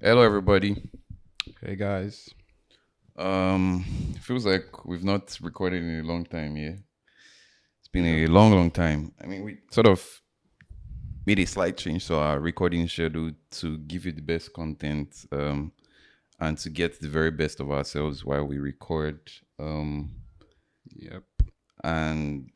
Hello, everybody. Hey guys. Feels like we've not recorded in a long time. Yeah, it's been Yep. a long, long time. I mean, we sort of made a slight change to our recording schedule to give you the best content, and to get the very best of ourselves while we record. Yep. And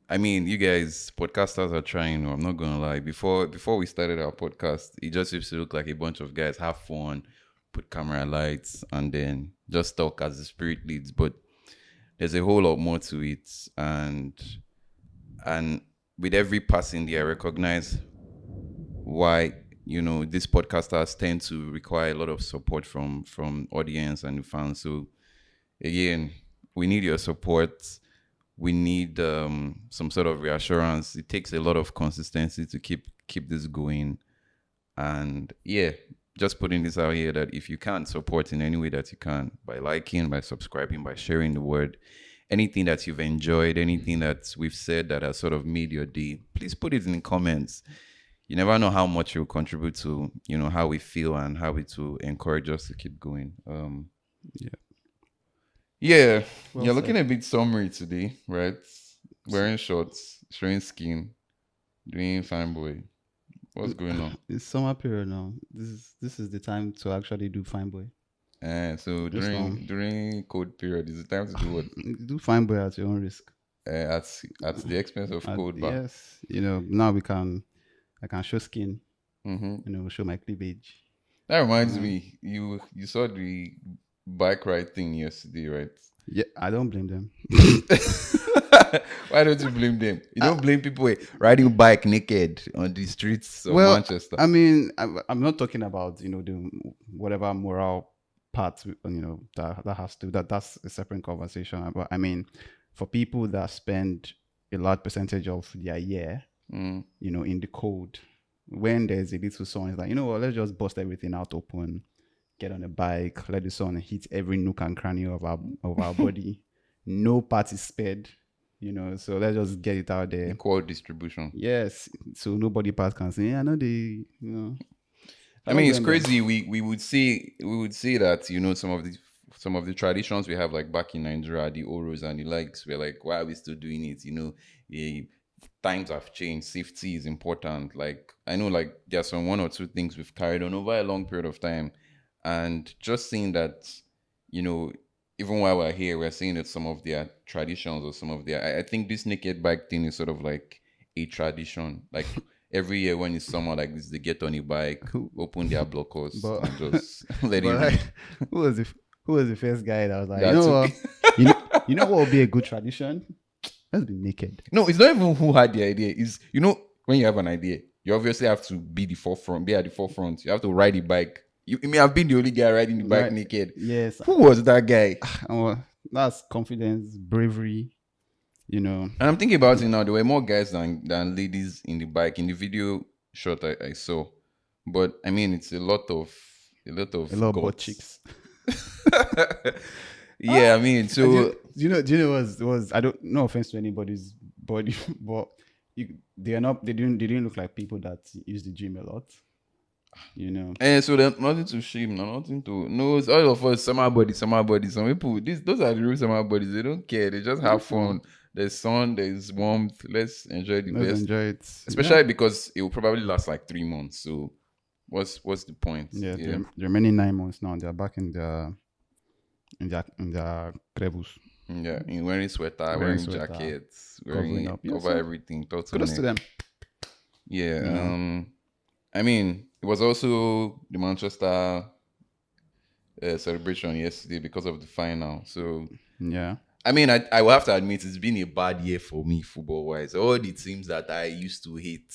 I mean, you guys, podcasters are trying. I'm not gonna lie. Before we started our podcast, it just used to look like a bunch of guys have fun, put camera lights, and then just talk as the spirit leads. But there's a whole lot more to it, and with every passing day, I recognize why these podcasters tend to require a lot of support from audience and the fans. So again, we need your support. We need some sort of reassurance. It takes a lot of consistency to keep this going. And yeah, just putting this out here that if you can support in any way that you can, by liking, by subscribing, by sharing the word, anything that you've enjoyed, anything that we've said that has sort of made your day, please put it in the comments. You never know how much you'll contribute to, how we feel and how it will encourage us to keep going. Yeah. Yeah, Well you're looking said. a bit summery today, right? Wearing shorts, showing skin, doing fine boy. What's going on? It's summer period now. This is the time to actually do fine boy. So Just during cold period, is it time to do what? do fine boy at your own risk. At the expense of cold bar. Yes, now I can show skin. Mm-hmm. Show my cleavage. That reminds Uh, me, you saw the bike ride thing yesterday, right? yeah, I don't blame them. Why don't you blame them? You I, don't blame people riding bike naked on the streets of well, Manchester. I mean, I'm not talking about the whatever moral part that has to that's a separate conversation. But I mean, for people that spend a large percentage of their year, Mm. in the cold, when there's a little sun, it's like what, let's just bust everything out open, get on a bike, let the sun hit every nook and cranny of our body. No part is spared, so let's just get it out there. Equal distribution. Yes, so nobody part can say, yeah, I know I I don't mean, it's blame them. crazy. We would see that some of the traditions we have like back in Nigeria, the oros and the likes. We're like, why are we still doing it? Times have changed. Safety is important. Like I know, like there's some one or two things we've carried on over a long period of time, and just seeing that, you know, even while we're here, we're seeing that some of their traditions or some of their. I think this naked bike thing is sort of like a tradition. Like every year when it's summer like this, they get on a bike, Who, open their blockers, but and just let it but rip. like, who was the who was the first guy that was like, That took. you know, what would be a good tradition? Let's be naked. No, it's not even who had the idea. Is when you have an idea, you obviously have to be the forefront, be at the forefront. You have to ride the bike. You may have been the only guy riding the bike Right? naked. Yes. Who was that guy? That's confidence, bravery. You know, And I'm thinking about it now. There were more guys than ladies in the bike in the video shot I saw. But I mean, it's a lot of a lot of butt guts. cheeks. Yeah, I mean, And so do you know was I don't, no offense to anybody's body, but they didn't look like people that use the gym a lot. and so there's nothing to shame, nothing to no. It's all of us summer body, summer body. Some people, those are the real summer bodies. They don't care. They just have Mhm. fun. There's sun, there's warmth. Let's enjoy the Let's best. enjoy it. Yeah. Especially because it will probably last like 3 months. So what's the point? Yeah, Yeah. the remaining 9 months now, they're back in their crevice, Yeah. In wearing sweater, wearing wearing sweater, jackets, covering wearing up. Yeah, cover so everything, kudos to turtleneck. them. Yeah. You know, I mean, it was also the Manchester celebration yesterday because of the final. So yeah. I mean, I will have to admit it's been a bad year for me football wise. All the teams that I used to hate,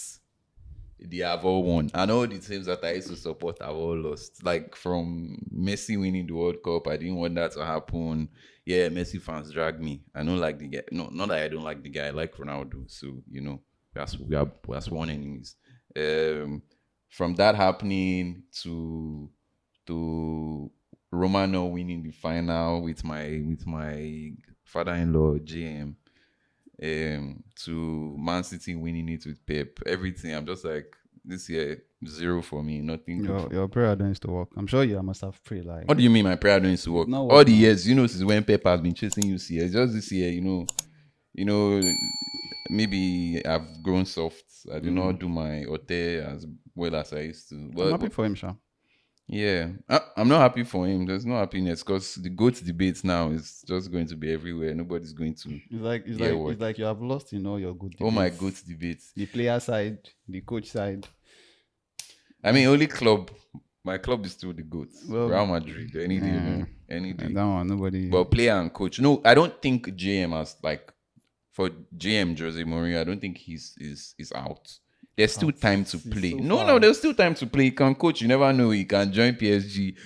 they have all won, and all the teams that I used to support have all lost. Like from Messi winning the World Cup, I didn't want that to happen. Yeah, Messi fans drag me. I don't like the guy. No, not that I don't like the guy. I like Ronaldo. So we are sworn enemies. Um, from that happening to Romano winning the final with my father-in-law GM, to Man City winning it with Pep, everything. I'm just like, this year, 0 for me. Nothing good. Your prayer don't used to work. I'm sure you must have prayed like. What do you mean my prayer don't used to work? Not All work the now. years, since when Pepper has been chasing you, see, it's just this year, maybe I've grown soft. I do not do my ote as well as I used to. I'm happy for him, Sha. Yeah, I'm not happy for him. There's no happiness because the GOAT debate now is just going to be everywhere. Nobody's going to It's like you have lost, your good debates. Oh my GOAT debate. The player side, the coach side. I mean, only club. My club is still the GOAT. Well, Real Madrid. Any day, man. Any day. That one, nobody. But player and coach. No, I don't think JM has for JM Jose Mourinho. I don't think he's out. There's still time to play. No, there's still time to play. He can coach. You never know. He can join PSG,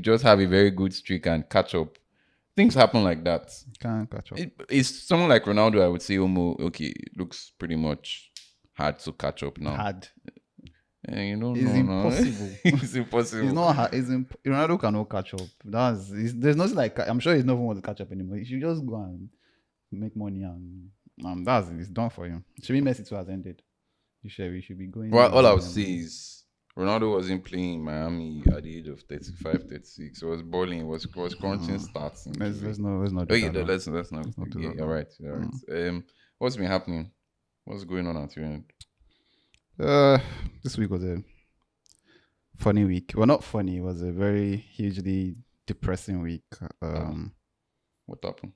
just have a very good streak and catch up. Things happen like that. Can't catch up. It's someone like Ronaldo. I would say, okay, it looks pretty much hard to catch up now. Hard. You don't it's know. Impossible. It's impossible. It's not hard. Ronaldo cannot catch up. There's nothing like. I'm sure he's not going to catch up anymore. He should just go and make money and it's done for you. Should be Messi too has ended. We should be going. Well, all I would say is Ronaldo wasn't playing in Miami at the age of 35, 36. He was balling. Was crunching stats. Let's not. Okay, let's not. Yeah, you're right. What's been happening? What's going on at your end? This week was a funny week. Well, not funny. It was a very hugely depressing week. What happened?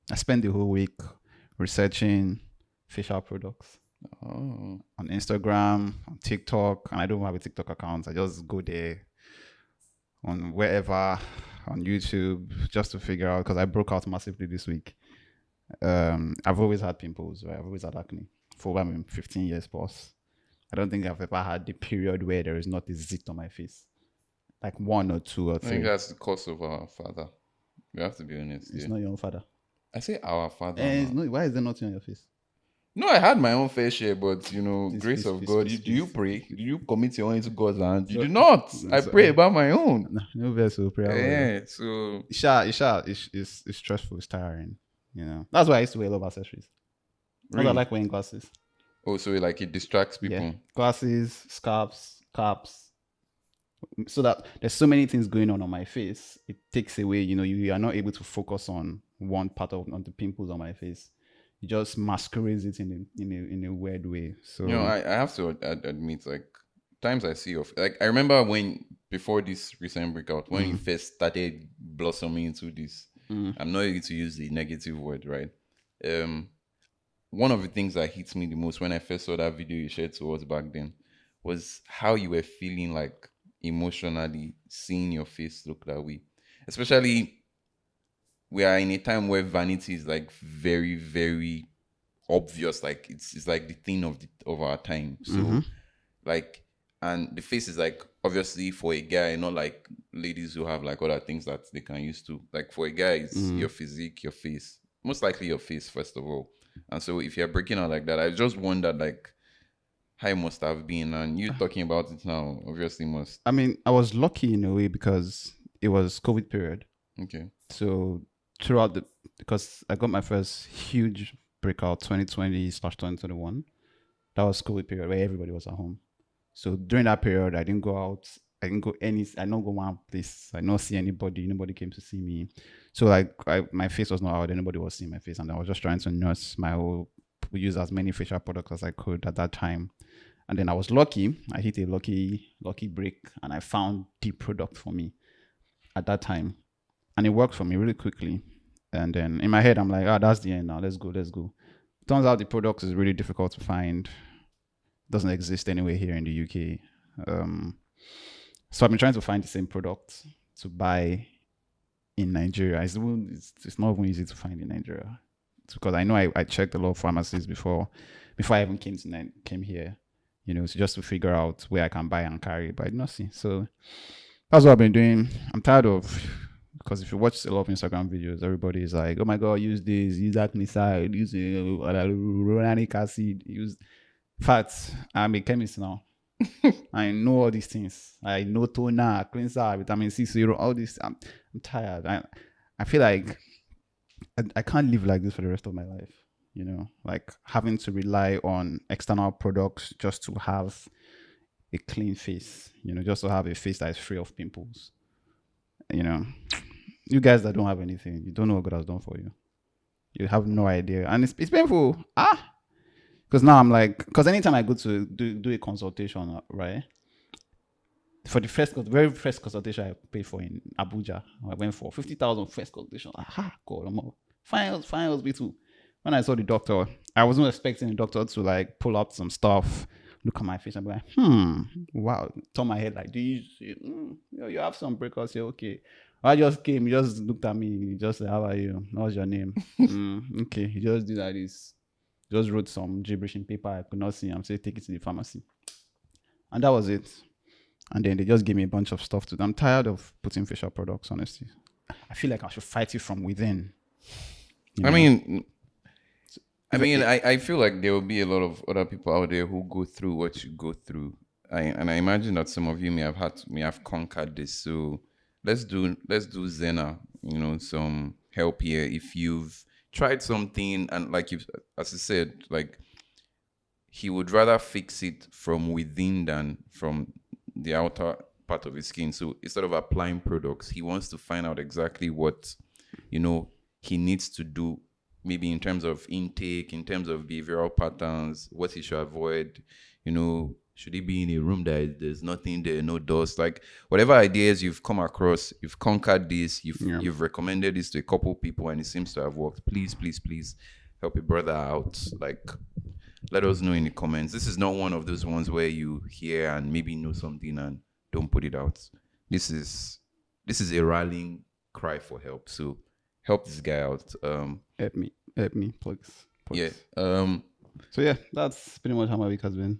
I spent the whole week researching facial products. On Instagram, on TikTok, and I don't have a TikTok account. I just go there on wherever, on YouTube, just to figure out, because I broke out massively this week. I've always had pimples, right? I've always had acne for 15 years plus. I don't think I've ever had the period where there is not a zit on my face, like 1 or 2 or 3. I think that's the cause of our father. We have to be honest. It's not your own father. I say our father. Why is there nothing on your face? No, I had my own fair share, but grace of God. Do you pray? Do you commit your own to God's hand? You do not. I pray about my own. No vessel prayer. Yeah, so it's stressful, it's tiring. That's why I used to wear a lot of accessories. Really? I like wearing glasses. Oh, so it distracts people. Yeah. Glasses, scarves, caps. So that there's so many things going on my face. It takes away. You are not able to focus on one part on the pimples on my face. It just masquerades it in a weird way. So I have to admit, times I see I remember before this recent breakout, when you first started blossoming into this. I'm not able to use the negative word, right? One of the things that hits me the most when I first saw that video you shared to us back then was how you were feeling emotionally seeing your face look that way. Especially, we are in a time where vanity is very, very obvious. It's like the thing of our time. So and the face is obviously for a guy, not like ladies who have other things that they can use to. For a guy, it's your physique, your face. Most likely your face, first of all. And so if you're breaking out like that, I just wondered how it must have been. And you talking about it now, obviously must. I mean, I was lucky in a way because it was COVID period. Okay. So because I got my first huge breakout 2020/2021. That was COVID period where everybody was at home. So during that period, I didn't go out. I didn't go one place. I didn't see anybody. Nobody came to see me. So my face was not out. Nobody was seeing my face, and I was just trying to nurse use as many facial products as I could at that time. And then I was lucky. I hit a lucky break, and I found the product for me at that time, and it worked for me really quickly. And then in my head, I'm like, that's the end now. Let's go. Turns out the product is really difficult to find. Doesn't exist anywhere here in the UK. So I've been trying to find the same product to buy in Nigeria. It's not even easy to find in Nigeria. It's because I know I checked a lot of pharmacies before I even came here, just to figure out where I can buy and carry, but I did not see. So that's what I've been doing. I'm tired of, because if you watch a lot of Instagram videos, everybody is like, oh my God, use this, use acne-side, use hyaluronic acid, use fats. I'm a chemist now. I know all these things. I know toner, cleanser, vitamin C serum, all this. I'm tired. I feel like I can't live like this for the rest of my life. like having to rely on external products just to have a clean face, just to have a face that is free of pimples. You know, you guys that don't have anything, you don't know what God has done for you. You have no idea. And it's painful. Because now I'm like, because anytime I go to do a consultation, right? For the very first consultation I paid for in Abuja, I went for 50,000 first consultation. God, fine hospital. When I saw the doctor, I wasn't expecting the doctor to like pull up some stuff, look at my face and be like, wow. Turn my head like, do you have some breakouts here? Okay. I just came, he just looked at me, he just said, how are you? What's your name? Okay. He just did like this. Just wrote some gibberish in paper I could not see. I'm saying, take it to the pharmacy. And that was it. And then they just gave me a bunch of stuff to do. I'm tired of putting facial products, honestly. I feel like I should fight it from within. I mean, I feel like there will be a lot of other people out there who go through what you go through. And I imagine that some of you may have conquered this. So let's do Zena, some help here. If you've tried something and like you, as I said, like he would rather fix it from within than from the outer part of his skin. So instead of applying products, he wants to find out exactly what, he needs to do, maybe in terms of intake, in terms of behavioral patterns, what he should avoid, should he be in a room that there's nothing there, no dust, like whatever ideas you've come across, you've conquered this, you've recommended this to a couple people and it seems to have worked. Please help a brother out. Like, let us know in the comments. This is not one of those ones where you hear and maybe know something and don't put it out. This is a rallying cry for help. So help this guy out. Help me, please. Yeah. So yeah, that's pretty much how my week has been.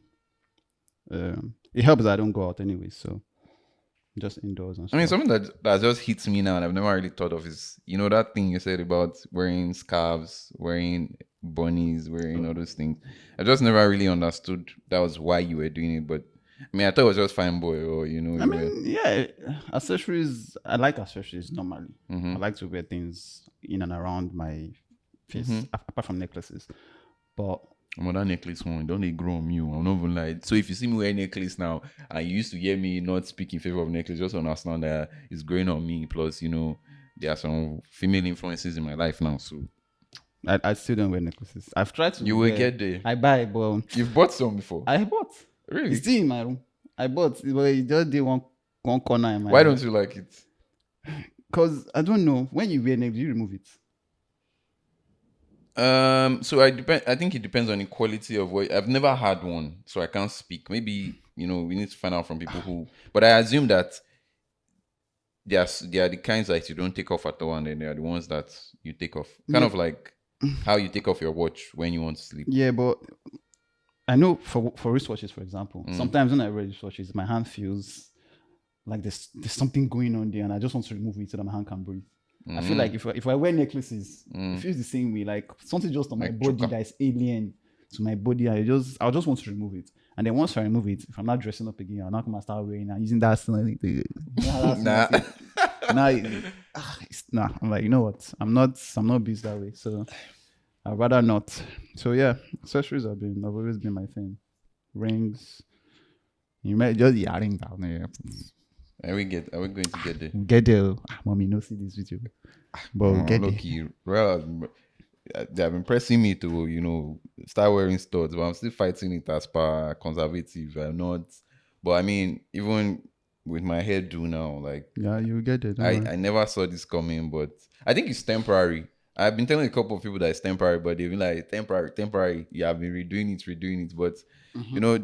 It helps that I don't go out anyway, so just indoors and stuff. I mean, something that just hits me now and I've never really thought of is, that thing you said about wearing scarves, wearing bunnies, wearing all those things. I just never really understood that was why you were doing it. But I mean, I thought it was just fine boy or, yeah, accessories. I like accessories normally. I like to wear things in and around my face, apart from necklaces. But that necklace one, don't they grow on you? I'm not even like. So if you see me wearing necklace now, and you used to hear me not speak in favor of necklace, just understand that it's growing on me. Plus, there are some female influences in my life now. So I still don't wear necklaces. I've tried to. You will get there. I buy, but you've bought some before. I bought. Really? It's still in my room. I bought, but it just did one corner in my. Why don't you like it? Because I don't know. When you wear necklace, you remove it. So I think it depends on the quality of what. I've never had one, so I can't speak. Maybe we need to find out from people who. But I assume that they are the kinds that you don't take off at all, and then they are the ones that you take off. Kind of like how you take off your watch when you want to sleep. Yeah, but I know for wristwatches, for example, sometimes when I wear wristwatches, my hand feels like there's something going on there, and I just want to remove it so that my hand can breathe. I feel like if I wear necklaces, it feels the same way. Like something just on my body that is alien to my body. I'll just want to remove it. And then once I remove it, if I'm not dressing up again, I'll not come and start wearing and using that. Nah. I'm like, you know what? I'm not busy that way. So I'd rather not. So yeah, accessories have always been my thing. Rings. You might just yaring down there. Are we going to get there? Get there. Mommy, no see this video. But get there. Well, they have been pressing me to, start wearing studs, but I'm still fighting it as per conservative. I'm not. But I mean, even with my hairdo now, like. Yeah, you get it. I never saw this coming, but I think it's temporary. I've been telling a couple of people that it's temporary, but they've been like, temporary. Yeah, I've been redoing it. But,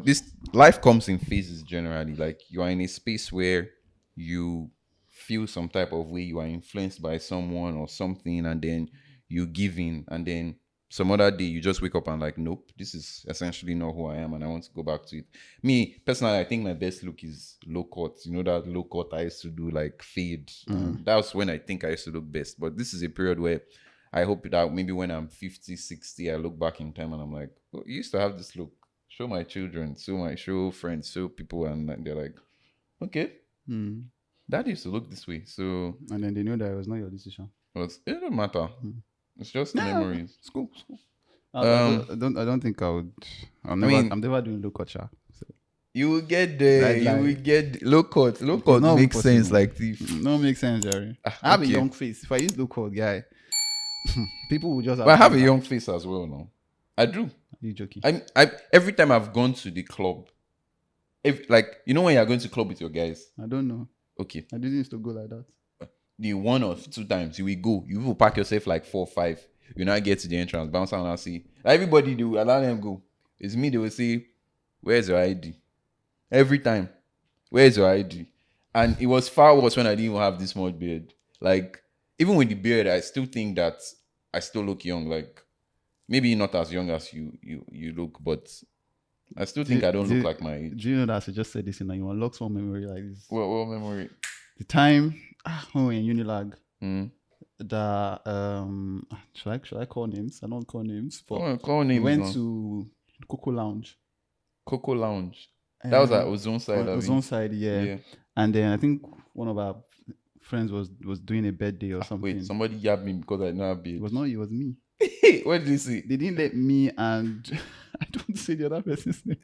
this life comes in phases generally. Like, you are in a space where you feel some type of way, you are influenced by someone or something, and then you give in, and then some other day you just wake up and like, nope, this is essentially not who I am and I want to go back to it. Me personally, I think my best look is low cut. That low cut I used to do, like fade. That was when I think I used to look best. But this is a period where I hope that maybe when I'm 50, 60, I look back in time and I'm like, oh, you used to have this look. Show my children, show friends, show people, and they're like, okay. That used to look this way. So and then they know that it was not your decision. It don't matter. It's just memories. It's cool. Um, I don't think I would. I mean, I'm never doing low culture. So you will get there. You will like get low cut. Low it's cut not even makes sense possible. like thief. No make sense, Jerry. Ah, I have a okay, young face. If I use low cut, guy, people will just but I have assume a that young face as well now. I do. you joking. I every time I've gone to the club, if like you know when you're going to club with your guys, I don't know. okay, I didn't used to go like that. the one or two times you will go, you will pack yourself like 4 or 5. You now get to the entrance, bounce around and see. Like, everybody they will allow them go. It's me, they will say, where's your ID? Every time. Where's your ID? And it was far worse when I didn't even have this much beard. Like, even with the beard, I still think that I still look young. Like, maybe not as young as you look, but I still think I don't look like my age. Do you know that I just said this and you unlock some memory like this? What memory? The time when we were in Unilag, Mm. should I call names? I don't call names, but Call we names went now. to Coco Lounge. Coco Lounge. That was at Um, Ozone side, I Ozone think. side, yeah. And then I think one of our friends was doing a birthday or something. Wait, somebody yabbed me because I didn't have beard. It was not. It was me. What did you say? They didn't let me and I don't say the other person's name,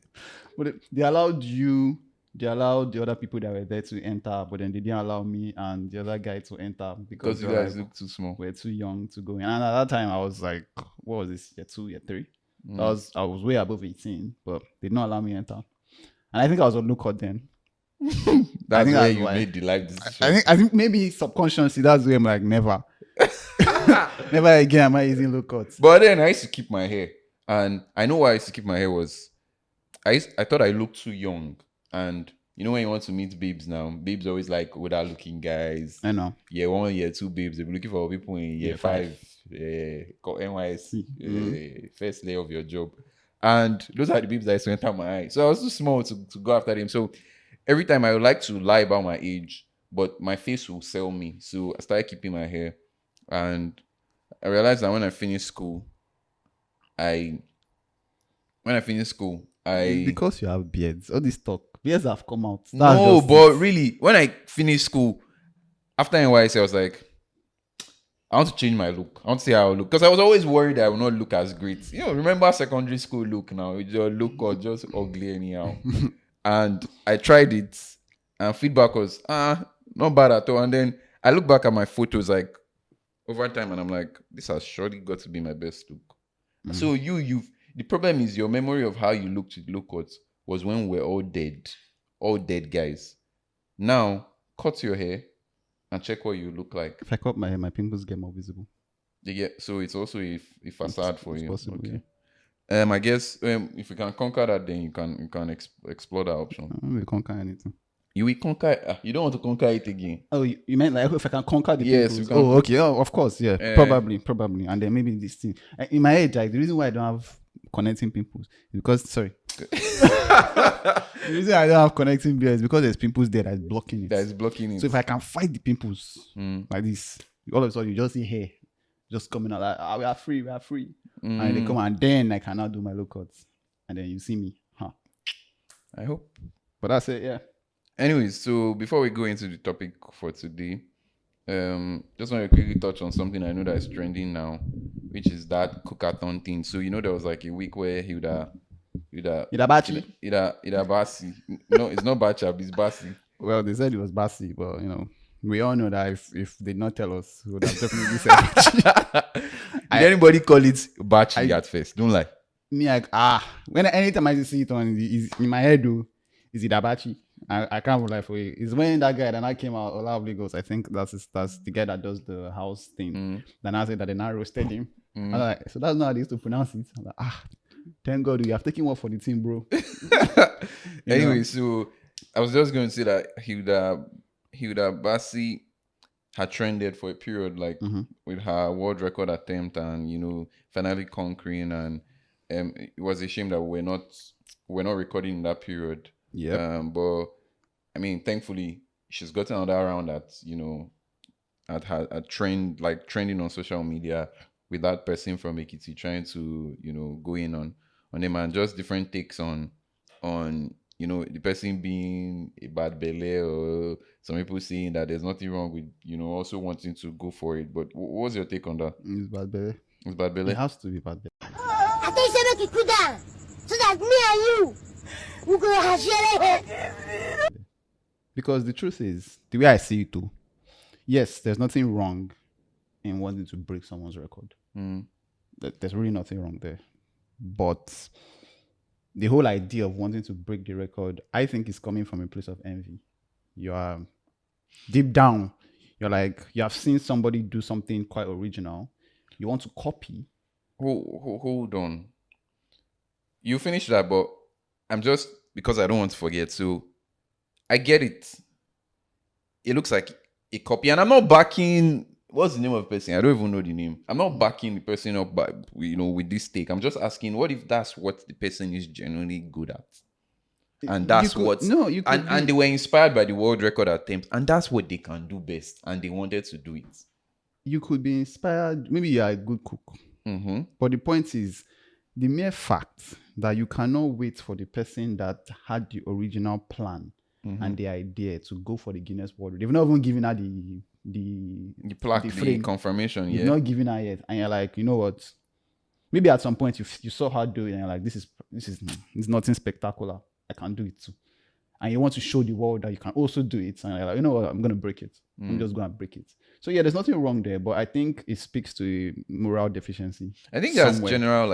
but they allowed you. They allowed the other people that were there to enter, but then they didn't allow me and the other guy to enter because Because they you were guys like, look too small. we're too young to go in. And at that time, I was like, what was this? Year 2, year 3. Mm. I was way above 18, but they did not allow me enter. And I think I was on lookout then. That's where that's you why. made the life decision. I think maybe subconsciously that's where I'm like never, never again am I using lookouts. But then I used to keep my hair. And I know why I used to keep my hair was I thought I looked too young. And you know when you want to meet babes now, babes always like older looking guys. I know. Year 1, year 2 babes. They'll be looking for people in year 5. NYSC, first day of your job. And those are the babes that used to enter my eye. So I was too small to go after them. So every time I would like to lie about my age, but my face will sell me. So I started keeping my hair. And I realized that when I finished school, Because you have beards, all this talk, beards have come out. That's no, just but it. really, when I finished school, after NYC, I was like, I want to change my look. I want to see how I look. Because I was always worried that I would not look as great. You know, remember secondary school look now? Your look was just ugly anyhow. And I tried it. And feedback was, not bad at all. And then I look back at my photos like over time and I'm like, this has surely got to be my best look. So the problem is your memory of how you looked with low cuts was when we're all dead guys. Now, cut your hair and check what you look like. If I cut my hair, my pimples get more visible. Yeah, so it's also a facade for It's you. possible, Okay. I guess if you can conquer that, then you can explore that option. I don't really conquer anything. You will conquer. You don't want to conquer it again. Oh, you meant like if I can conquer the Yes, pimples? you can. Oh, okay. Oh, of course, yeah. Probably. And then maybe this thing. In my head, like the reason why I don't have connecting pimples is because the reason I don't have connecting beard is because there's pimples there that's blocking it. That is blocking it. So if I can fight the pimples like this, all of a sudden you just see hair just coming out like, we are free. And they come and then I cannot do my low cuts. And then you see me. I hope. But that's it, yeah. Anyways, so before we go into the topic for today, just want to quickly touch on something I know that is trending now, which is that cookathon thing. So there was like a week where Hilda Bachi. Basi. No, it's not Bacha, it's Basi. Well, they said it was Basi, but we all know that if they did not tell us, we would have definitely said Bachi. Did anybody call it Bachi at first? Don't lie. Me, when anytime I see it on in my head, though, is it Abachi? I can't lie for you. It's when that guy that I came out, Ola of Lagos, I think that's the guy that does the house thing. Then I said that they now roasted him. I was like, so that's not how they used to pronounce it. I'm like, thank God you have taken one for the team, bro. Anyway, so I was just going to say that Hilda Basi had trended for a period, like with her world record attempt, and finally conquering, and it was a shame that we're not recording in that period. Yeah. But I mean, thankfully, she's gotten another round at trending on social media with that person from Ekiti trying to go in on him, and just different takes on the person being a bad belly, or some people saying that there's nothing wrong with also wanting to go for it. But what's your take on that? It's bad belly. It's bad belly. It has to be bad belly. tell you say make you cool down, so that me and you we go have share. Because the truth is, the way I see it too, yes, there's nothing wrong in wanting to break someone's record. There's really nothing wrong there. But the whole idea of wanting to break the record, I think, is coming from a place of envy. You are deep down, you're like, you have seen somebody do something quite original. You want to copy. Hold on. You finished that, but I'm just, because I don't want to forget. So I get it. It looks like a copy, and I'm not backing. What's the name of the person? I don't even know the name. I'm not backing the person up, but with this take. I'm just asking, what if that's what the person is genuinely good at, and that's and they were inspired by the world record attempt, and that's what they can do best, and they wanted to do it. You could be inspired. Maybe you are a good cook, but the point is, the mere fact that you cannot wait for the person that had the original plan and the idea to go for the Guinness World. They've not even given her the plaque, the confirmation. You've not given her yet, and you're like, you know what? Maybe at some point you saw her do it, and you're like, this is nothing spectacular. I can do it too, and you want to show the world that you can also do it. And you're like, you know what? I'm gonna break it. I'm just gonna break it. So yeah, there's nothing wrong there, but I think it speaks to a moral deficiency. I think that's general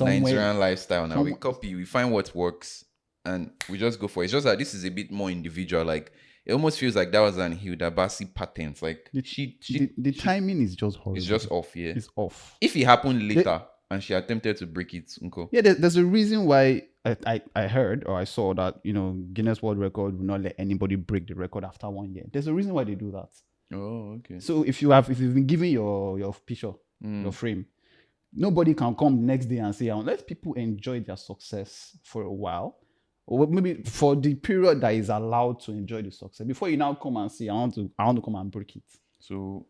Nigerian lifestyle. Now we copy, we find what works, and we just go for it. It's just that this is a bit more individual. Like, it almost feels like that was an Hilda Basi patent. Like, the timing is just horrible. It's just off. Yeah, it's off. If it happened later and she attempted to break it, Uncle. Yeah, there's a reason why I heard or I saw that Guinness World Record will not let anybody break the record after 1 year. There's a reason why they do that. Oh, okay. So if you've been given your picture, your frame, nobody can come next day and say, let people enjoy their success for a while, or maybe for the period that is allowed to enjoy the success, before you now come and say, I want to come and break it. So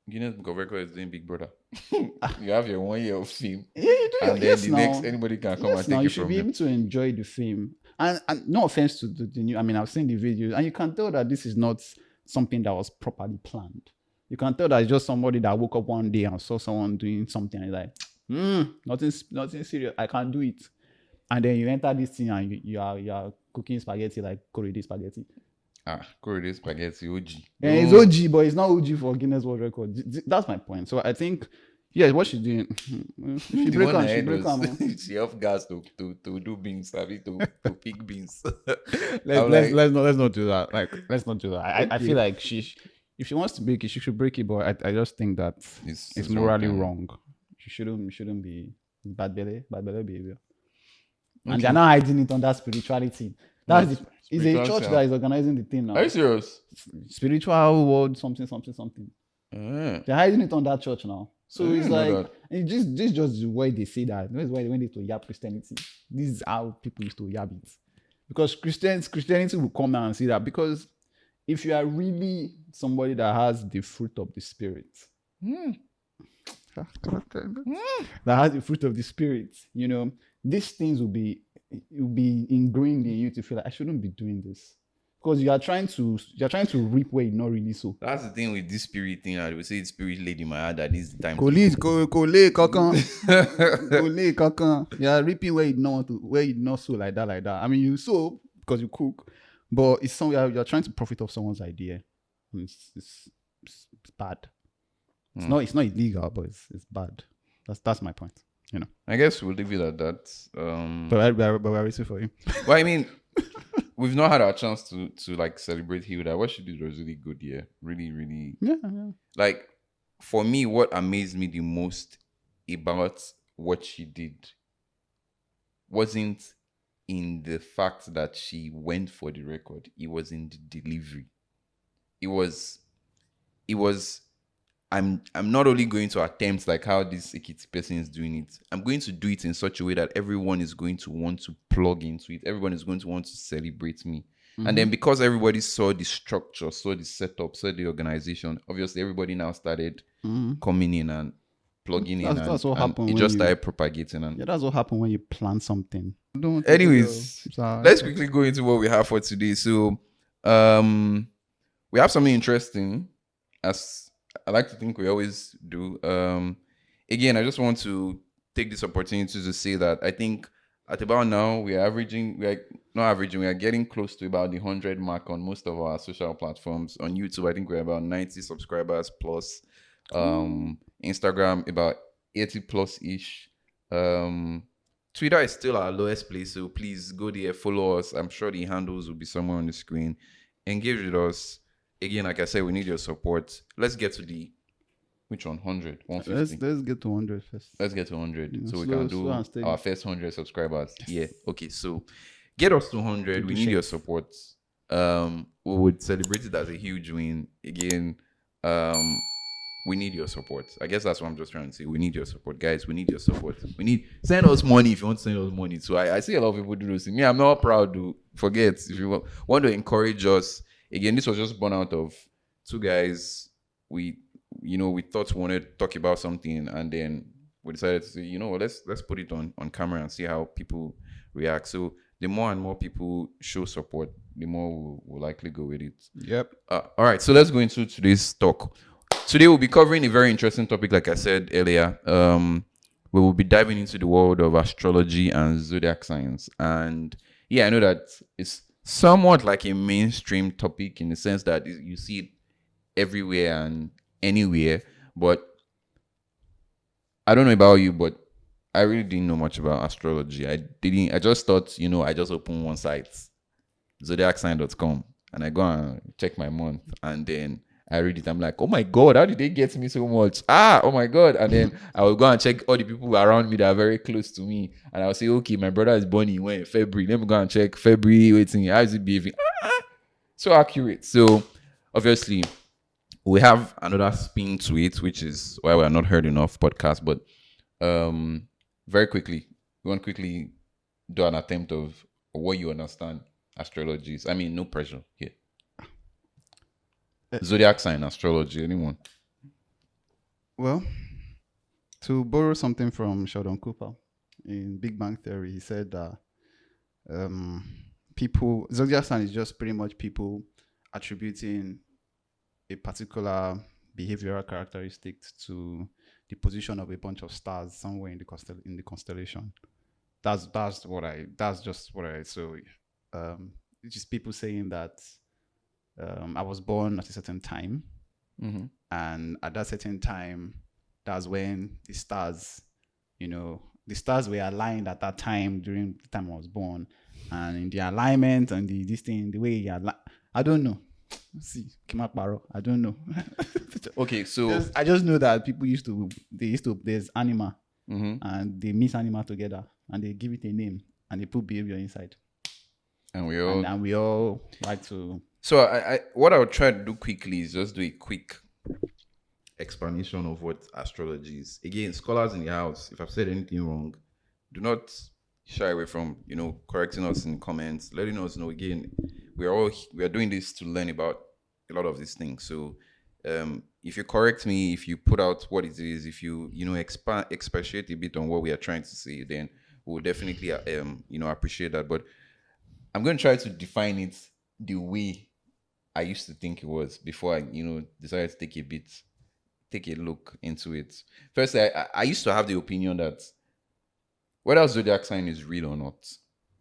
Guinness Book of Records is doing Big Brother. You have your 1 year of fame. Yeah, you do. And then next, anybody can come and take it from you. You should be able to enjoy the fame. And no offense to the new, I've seen the videos, and you can tell that this is not something that was properly planned. You can tell that it's just somebody that woke up one day and saw someone doing something and like, nothing serious. I can't do it. And then you enter this thing and you are cooking spaghetti like Korede spaghetti. Korede spaghetti, OG. Yeah, it's OG, but it's not OG for Guinness World Record. That's my point. So I think, what she's doing, she break on. She off gas to do beans, to pick beans. Let's not do that. Let's not do that. I feel like if she wants to break it, she should break it. But I just think that it's morally wrong. She shouldn't be bad belly behavior. Okay. And they're not hiding it under spirituality. It's a church that is organizing the thing now. Are you serious? Spiritual world, something. They're hiding it on that church now. So it's like, this is just the way they say that. That's why when they to yap Christianity. This is how people used to yap it. Because Christianity will come out and say that. Because if you are really somebody that has the fruit of the Spirit, that has the fruit of the Spirit, these things will be ingrained in you to feel like I shouldn't be doing this, because you're trying to reap where you're not really so. That's the thing with this spirit thing. I would say it's spirit laid in my heart that this is the time. You're reaping where you not so like that. I mean, you sow because you cook, but it's somewhere you're trying to profit off someone's idea. It's bad. It's not illegal, but it's bad. That's my point. I guess we'll leave it at that. But we're waiting for you. Well, I mean, we've not had our chance to celebrate Hilda. What she did was really good, yeah. Really, really. Yeah. Like, for me, what amazed me the most about what she did wasn't in the fact that she went for the record. It was in the delivery. It was I'm not only going to attempt like how this Ekiti person is doing it. I'm going to do it in such a way that everyone is going to want to plug into it. Everyone is going to want to celebrate me. Mm-hmm. And then because everybody saw the structure, saw the setup, saw the organization, obviously everybody now started coming in and plugging in. That's what happened. It just started propagating. And that's what happened when you plan something. Anyways, let's quickly go into what we have for today. So we have something interesting, as I like to think we always do. Again, I just want to take this opportunity to say that I think at about now we are averaging, we are not averaging, we are getting close to about the 100 mark on most of our social platforms. On YouTube, I think we're about 90 subscribers plus. Instagram about 80 plus ish. Twitter is still our lowest place, so please go there, follow us. I'm sure the handles will be somewhere on the screen. Engage with us. Again, like I said, we need your support. Let's get to the which one? 100, 150. Let's get to 100 first. Let's get to 100 Yeah, so we slow- can slow do and steady. our first 100 subscribers. Yeah. Okay. So get us to 100. We need your support. We would celebrate it as a huge win. Again, we need your support. I guess that's what I'm just trying to say. We need your support, guys. We need your support. We need send us money if you want to send us money. So I see a lot of people do this. Me, I'm not proud to forget. If you want to encourage us, again, this was just born out of two guys. We thought we wanted to talk about something, and then we decided to say, let's put it on camera and see how people react. So the more and more people show support, the more we'll likely go with it. Yep. All right, so let's go into today's talk. Today we'll be covering a very interesting topic, like I said earlier. We will be diving into the world of astrology and zodiac signs. And yeah, I know that it's somewhat like a mainstream topic in the sense that you see it everywhere and anywhere. But I don't know about you, but I really didn't know much about astrology. I just thought, I just open one site, zodiacsign.com, and I go and check my month, and then I read it. I'm like, oh my God, how did they get me so much? Oh my God. And then I will go and check all the people around me that are very close to me. And I'll say, okay, my brother is born in February. Let me go and check February, waiting. How is it behaving? So accurate. So obviously, we have another spin to it, which is why we are not heard enough podcast. But very quickly, we want to quickly do an attempt of what you understand astrology is. I mean, no pressure here. Zodiac sign, astrology, anyone? Well, to borrow something from Sheldon Cooper in Big Bang Theory, he said that zodiac sign is just pretty much people attributing a particular behavioral characteristic to the position of a bunch of stars somewhere in the constellation. That's just what I so it's just people saying that I was born at a certain time, and at that certain time, that's when the stars were aligned at that time during the time I was born, and in the alignment and the way I don't know. See, Kimakbaro, I don't know. Okay, so I just know that people there's anima, and they mix anima together and they give it a name and they put behavior inside, and we all like to. So what I would try to do quickly is just do a quick explanation of what astrology is. Again, scholars in the house, if I've said anything wrong, do not shy away from correcting us in comments, letting us know. Again, we are doing this to learn about a lot of these things. So if you correct me, if you put out what it is, if you expatiate a bit on what we are trying to say, then we'll definitely appreciate that. But I'm going to try to define it the way I used to think it was before I decided to take a look into it. First, I used to have the opinion that whether zodiac sign is real or not,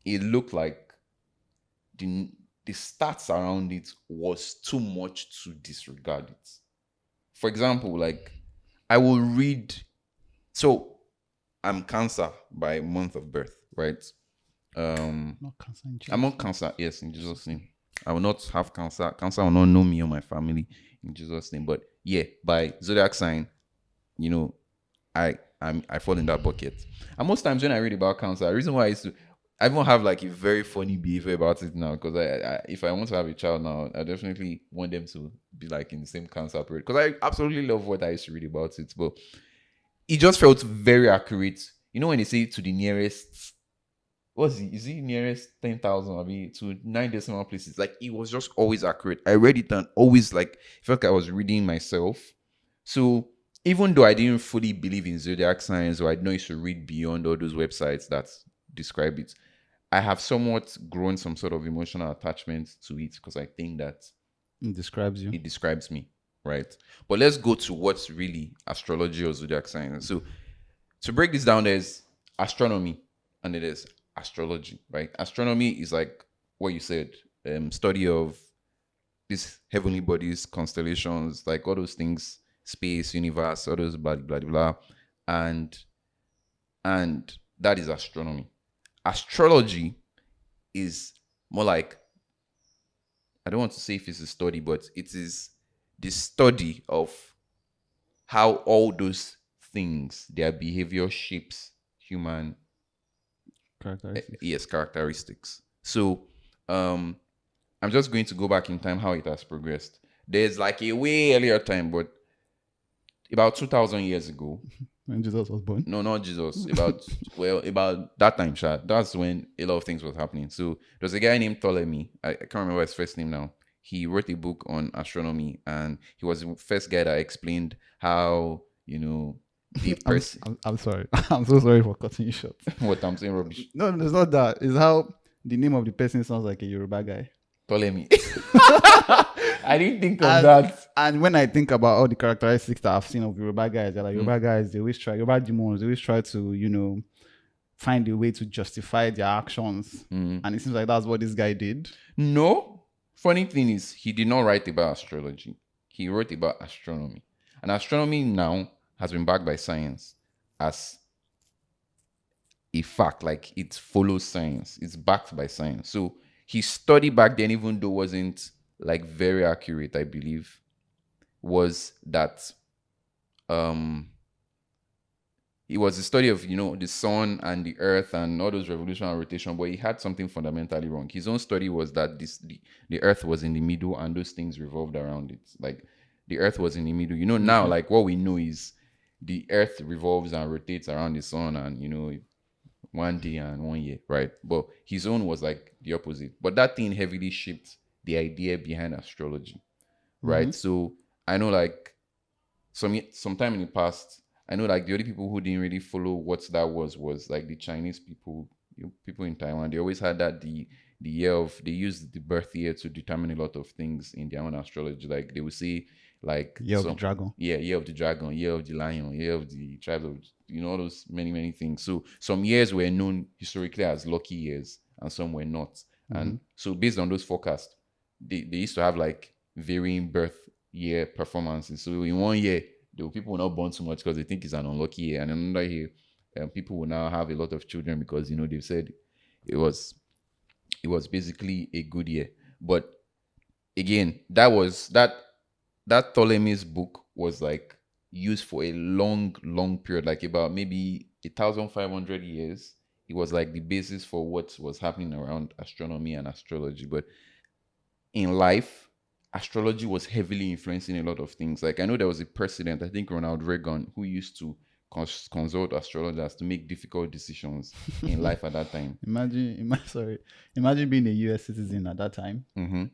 it looked like the stats around it was too much to disregard it. For example, like I will read, so I'm Cancer by month of birth, right? Not cancer in Jesus. I'm not Cancer, yes, in Jesus' name. I will not have Cancer. Cancer will not know me or my family in Jesus' name. But yeah, by zodiac sign, I fall in that bucket. And most times when I read about Cancer, the reason why I even have like a very funny behavior about it now, because if I want to have a child now, I definitely want them to be like in the same Cancer period, because I absolutely love what I used to read about it. But it just felt very accurate. When they say to the nearest, is it nearest 10,000? I mean, to 9 decimal places. Like, it was just always accurate. I read it and always felt like I was reading myself. So even though I didn't fully believe in zodiac signs, or I know you should read beyond all those websites that describe it, I have somewhat grown some sort of emotional attachment to it, because I think that it describes you. It describes me, right? But let's go to what's really astrology or zodiac signs. So to break this down, there's astronomy and it is astrology, right? Astronomy is like what you said, study of these heavenly bodies, constellations, like all those things, space, universe, all those blah blah blah, blah. and and that is astronomy. Astrology is more like, I don't want to say if it's a study, but it is the study of how all those things, their behavior shapes human Characteristics. yes characteristics. So I'm just going to go back in time how it has progressed. There's like a way earlier time, but about 2,000 years ago. When Jesus was born. No, not Jesus. About that time, Sha. That's when a lot of things was happening. So there's a guy named Ptolemy. I can't remember his first name now. He wrote a book on astronomy, and he was the first guy that explained how, the person. I'm sorry. I'm so sorry for cutting you short. What I'm saying, rubbish. No, it's not that. It's how the name of the person sounds like a Yoruba guy. Ptolemy. I didn't think of that. And when I think about all the characteristics that I've seen of Yoruba guys, they're like Yoruba guys, they always try, Yoruba demons, they always try to, find a way to justify their actions. And it seems like that's what this guy did. No. Funny thing is, he did not write about astrology. He wrote about astronomy. And astronomy now has been backed by science as a fact. Like, it follows science. It's backed by science. So his study back then, even though wasn't like very accurate, I believe, was that it was a study of the sun and the earth and all those revolution and rotation, but he had something fundamentally wrong. His own study was that the earth was in the middle and those things revolved around it. Like, the earth was in the middle. Now, like, what we know is the earth revolves and rotates around the sun, and 1 day and 1 year, right? But his own was like the opposite. But that thing heavily shaped the idea behind astrology, right? So I know, like, sometime in the past, I know, like, the only people who didn't really follow what that was like the Chinese people, people in Taiwan. They always had that they used the birth year to determine a lot of things in their own astrology. Like, they would say, like, Year of the dragon. Yeah, year of the dragon, year of the lion, year of the tribe of, all those many things. So some years were known historically as lucky years, and some were not. And so based on those forecasts, they used to have like varying birth year performances. So in 1 year, people will not born too much because they think it's an unlucky year, and another year, people will now have a lot of children because they've said it was basically a good year. But again, that Ptolemy's book was like used for a long period, like about maybe 1,500 years. It was like the basis for what was happening around astronomy and astrology. But in life, astrology was heavily influencing a lot of things. Like, I know there was a president, I think Ronald Reagan, who used to consult astrologers to make difficult decisions in life at that time. Imagine being a US citizen at that time, and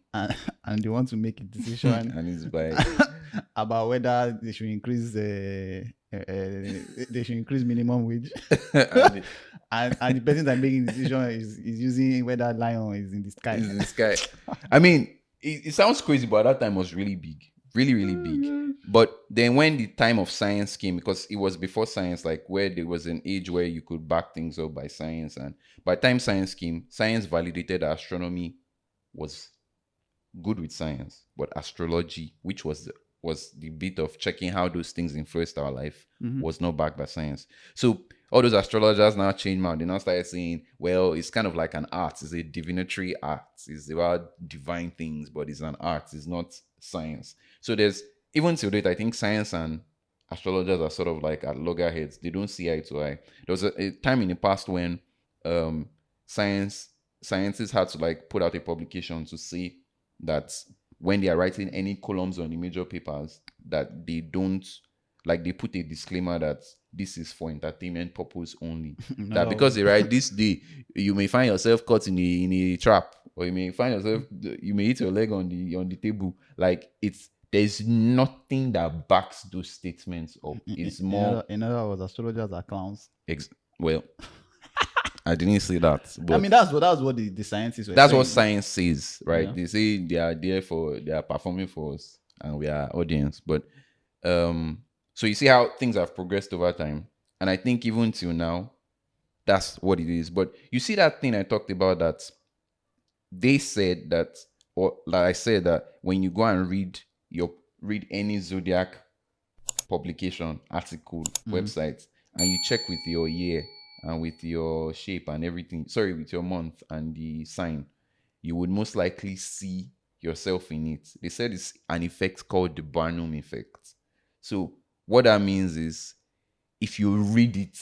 they want to make a decision and it's like about whether they should increase minimum wage, and the person that making the decision is using whether lion is in the sky. I mean, it sounds crazy, but at that time was really big. Really big. But then when the time of science came, because it was before science, like where there was an age where you could back things up by science, and by the time science came, science validated that astronomy was good with science, but astrology, which was the bit of checking how those things influenced our life, was not backed by science. So all those astrologers now changed mind. They now started saying, well, it's kind of like an art. It's a divinatory art. It's about divine things, but it's an art. It's not science. So there's, even till date, I think science and astrologers are sort of like at loggerheads. They don't see eye to eye. There was a time in the past when scientists had to like put out a publication to say that when they are writing any columns on the major papers, that they don't, like, they put a disclaimer that this is for entertainment purpose only. That because they write this day, you may find yourself caught in a trap, or you may find yourself, you may hit your leg on the table. Like, there's nothing that backs those statements up. It's more. In other words, astrologers are clowns. Well, I didn't say that. But I mean, that's what the scientists were that's saying. what science says, right? Yeah. They say they are performing for us, and we are audience. But so you see how things have progressed over time. And I think even till now, that's what it is. But you see that thing I talked about, that they said that, or like I said, that when you go and read any Zodiac publication, article, website, and you check with your year and with your shape and everything, sorry, with your month and the sign, you would most likely see yourself in it. They said it's an effect called the Barnum effect. So what that means is, if you read it,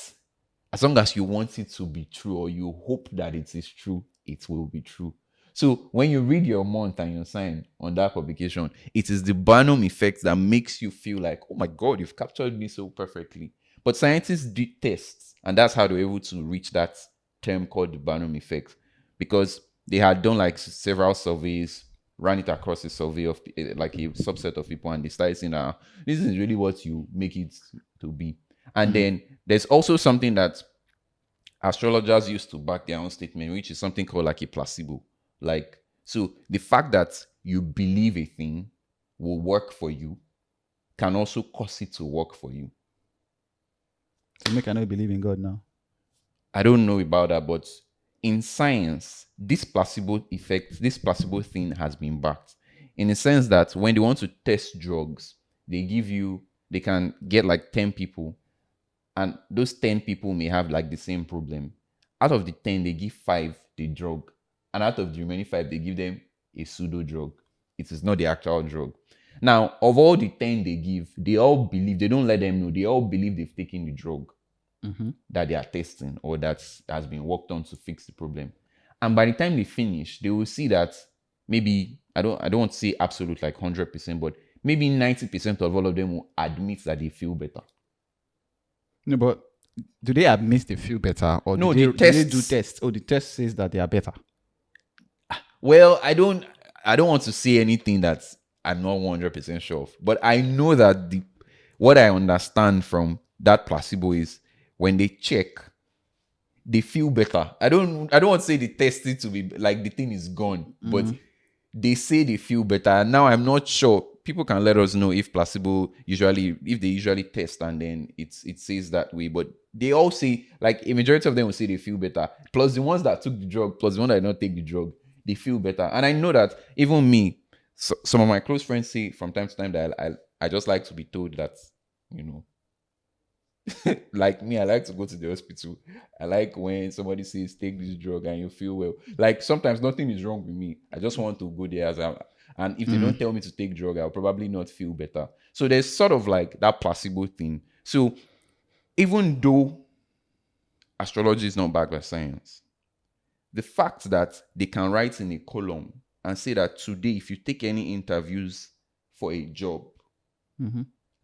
as long as you want it to be true or you hope that it is true, it will be true. So when you read your month and your sign on that publication, it is the Barnum effect that makes you feel like, oh my God, you've captured me so perfectly. But scientists did tests, and that's how they were able to reach that term called the Barnum effect, because they had done like several surveys, ran it across a survey of like a subset of people, and they started saying, this is really what you make it to be. And then there's also something that astrologers use to back their own statement, which is something called like a placebo. Like, so the fact that you believe a thing will work for you can also cause it to work for you. So make I not believe in God now. I don't know about that, but in science, this placebo effect, this placebo thing has been backed in the sense that when they want to test drugs, they can get like 10 people, and those 10 people may have like the same problem. Out of the 10, they give 5 the drug, and out of the remaining 5, they give them a pseudo drug. It is not the actual drug. Now, of all the 10 they give, they all believe, they don't let them know, they all believe they've taken the drug that they are testing or that has been worked on to fix the problem. And by the time they finish, they will see that maybe, I don't want to say absolute like 100%, but maybe 90% of all of them will admit that they feel better. No, but do they admit they feel better, or No, do the they do tests- tests? Oh, the test says that they are better. Well, I don't want to say anything that I'm not 100% sure of, but I know that what I understand from that placebo is when they check, they feel better. I don't want to say they test it to be like the thing is gone, but they say they feel better. Now I'm not sure. People can let us know if they usually test and then it says that way. But they all say, like, a majority of them will say they feel better. Plus the ones that took the drug, plus the ones that did not take the drug, they feel better. And I know that even me, some of my close friends say from time to time that I just like to be told that, you know, like me, I like to go to the hospital. I like when somebody says take this drug and you feel well. Like sometimes nothing is wrong with me. I just want to go there and if they don't tell me to take drug, I'll probably not feel better. So there's sort of like that placebo thing. So even though astrology is not backed by science, the fact that they can write in a column and say that today, if you take any interviews for a job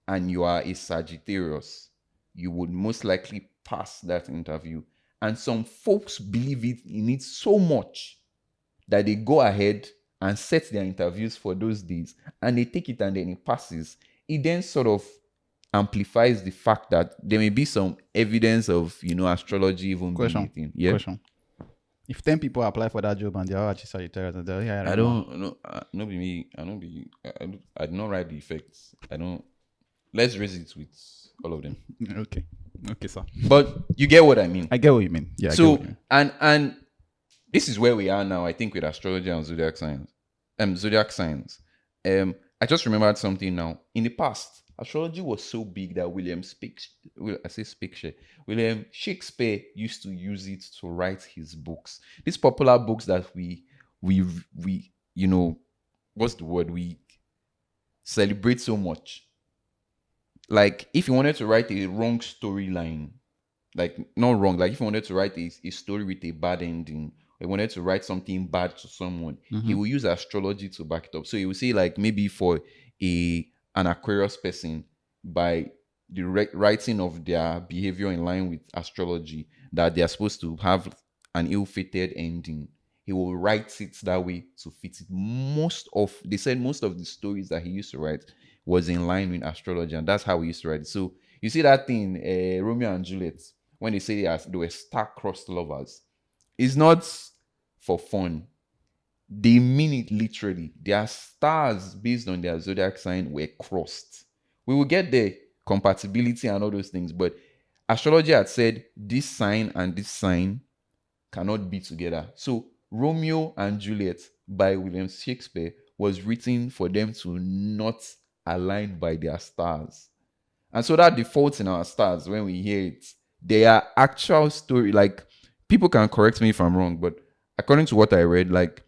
and you are a Sagittarius, you would most likely pass that interview. And some folks believe in it so much that they go ahead and set their interviews for those days and they take it and then it passes. It then sort of amplifies the fact that there may be some evidence of, astrology even being a thing. Yeah. Question. If 10 people apply for that job and they're all actually Sagittarius, and they're here, I don't know. Not be me. I do not write the effects. I don't. Let's raise it with all of them. Okay, sir. But you get what I mean. I get what you mean. Yeah. I get So what you mean. and this is where we are now, I think, with astrology and zodiac signs. Zodiac signs. I just remembered something now. In the past, astrology was so big that William Shakespeare used to use it to write his books. These popular books that we what's the word, we celebrate so much. Like, if you wanted to write a wrong storyline, like, not wrong, like if you wanted to write a story with a bad ending, or you wanted to write something bad to someone, he will use astrology to back it up. So he will say, like, maybe for an Aquarius person, by the writing of their behavior in line with astrology, that they are supposed to have an ill-fated ending, he will write it that way to fit it. They said most of the stories that he used to write was in line with astrology, and that's how he used to write it. So you see that thing, Romeo and Juliet, when they say they were star-crossed lovers, it's not for fun. They mean it literally. Their stars, based on their zodiac sign, were crossed. We will get the compatibility and all those things, but astrology had said this sign and this sign cannot be together. So Romeo and Juliet by William Shakespeare was written for them to not align by their stars. And so that defaults in our stars when we hear it. They are actual story. Like, people can correct me if I'm wrong, but according to what I read, like,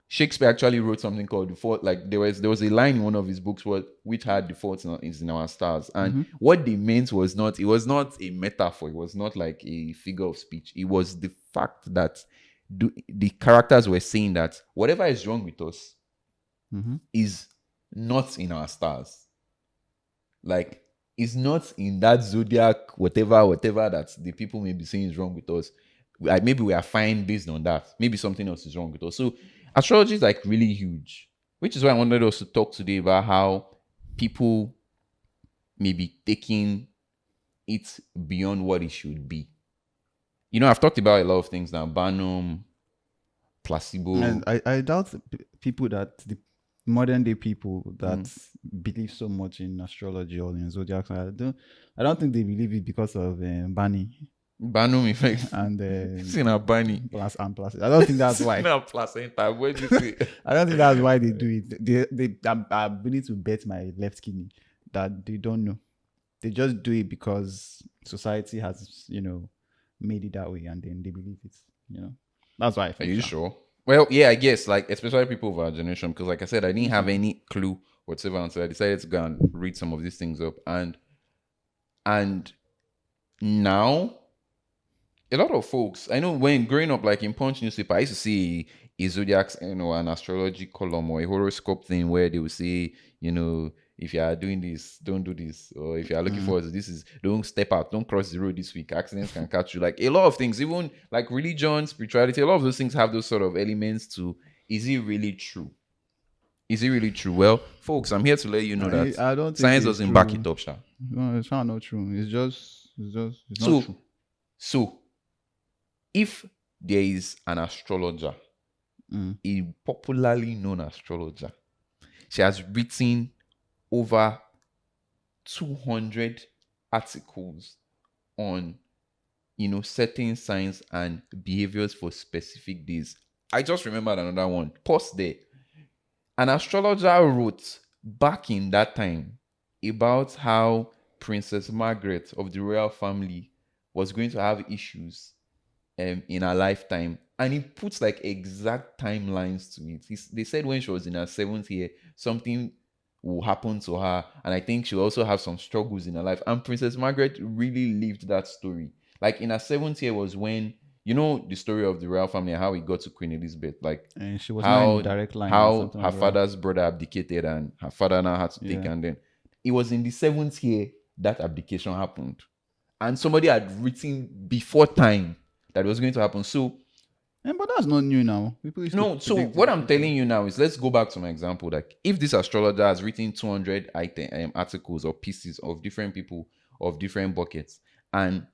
Shakespeare actually wrote something called default. Like, there was a line in one of his books which had defaults in our stars, and what they meant was not. It was not a metaphor. It was not like a figure of speech. It was the fact that the characters were saying that whatever is wrong with us is not in our stars. Like, it's not in that zodiac, whatever that the people may be saying is wrong with us. Like, maybe we are fine based on that. Maybe something else is wrong with us. So astrology is like really huge, which is why I wanted us to talk today about how people may be taking it beyond what it should be. You know, I've talked about a lot of things now. Barnum, placebo. And I doubt people that the modern day people that believe so much in astrology or in zodiac. I don't think they believe it because of Barnum effect. and Seen a bunny. plus. I don't think that's why. No placenta. What did you say? I don't think that's why they do it. I'm willing to bet my left kidney that they don't know. They just do it because society has, made it that way, and then they believe it. That's why I Are think. you sure? Well, yeah, I guess, like, especially people of our generation, because like I said, I didn't have any clue whatsoever until I decided to go and read some of these things up. And now, a lot of folks, I know when growing up, like in Punch newspaper, I used to see a zodiac, an astrology column or a horoscope thing where they would say, if you are doing this, don't do this. Or if you are looking forward to this, don't step out, don't cross the road this week. Accidents can catch you. Like, a lot of things, even like religion, spirituality, a lot of those things have those sort of elements to, is it really true? Is it really true? Well, folks, I'm here to let you know that I don't think science it's doesn't true. back it up, Sha. No, it's not true. It's not true. So, if there is an astrologer, a popularly known astrologer, she has written over 200 articles on, certain signs and behaviors for specific days. I just remembered another one. Pause there. An astrologer wrote back in that time about how Princess Margaret of the royal family was going to have issues in her lifetime, and he puts like exact timelines to it. They said when she was in her 7th year, something will happen to her, and I think she'll also have some struggles in her life. And Princess Margaret really lived that story. Like, in her 7th year was when, the story of the royal family and how it got to Queen Elizabeth. Like, And she was not in direct line. or how something her like that. father's brother abdicated and her father now had to take her. And then it was in the 7th year that abdication happened. And somebody had written before time that it was going to happen. So, But that's not new now. People used no, to so predict what it. I'm telling you now is, let's go back to my example. Like, if this astrologer has written 200 articles or pieces of different people of different buckets, and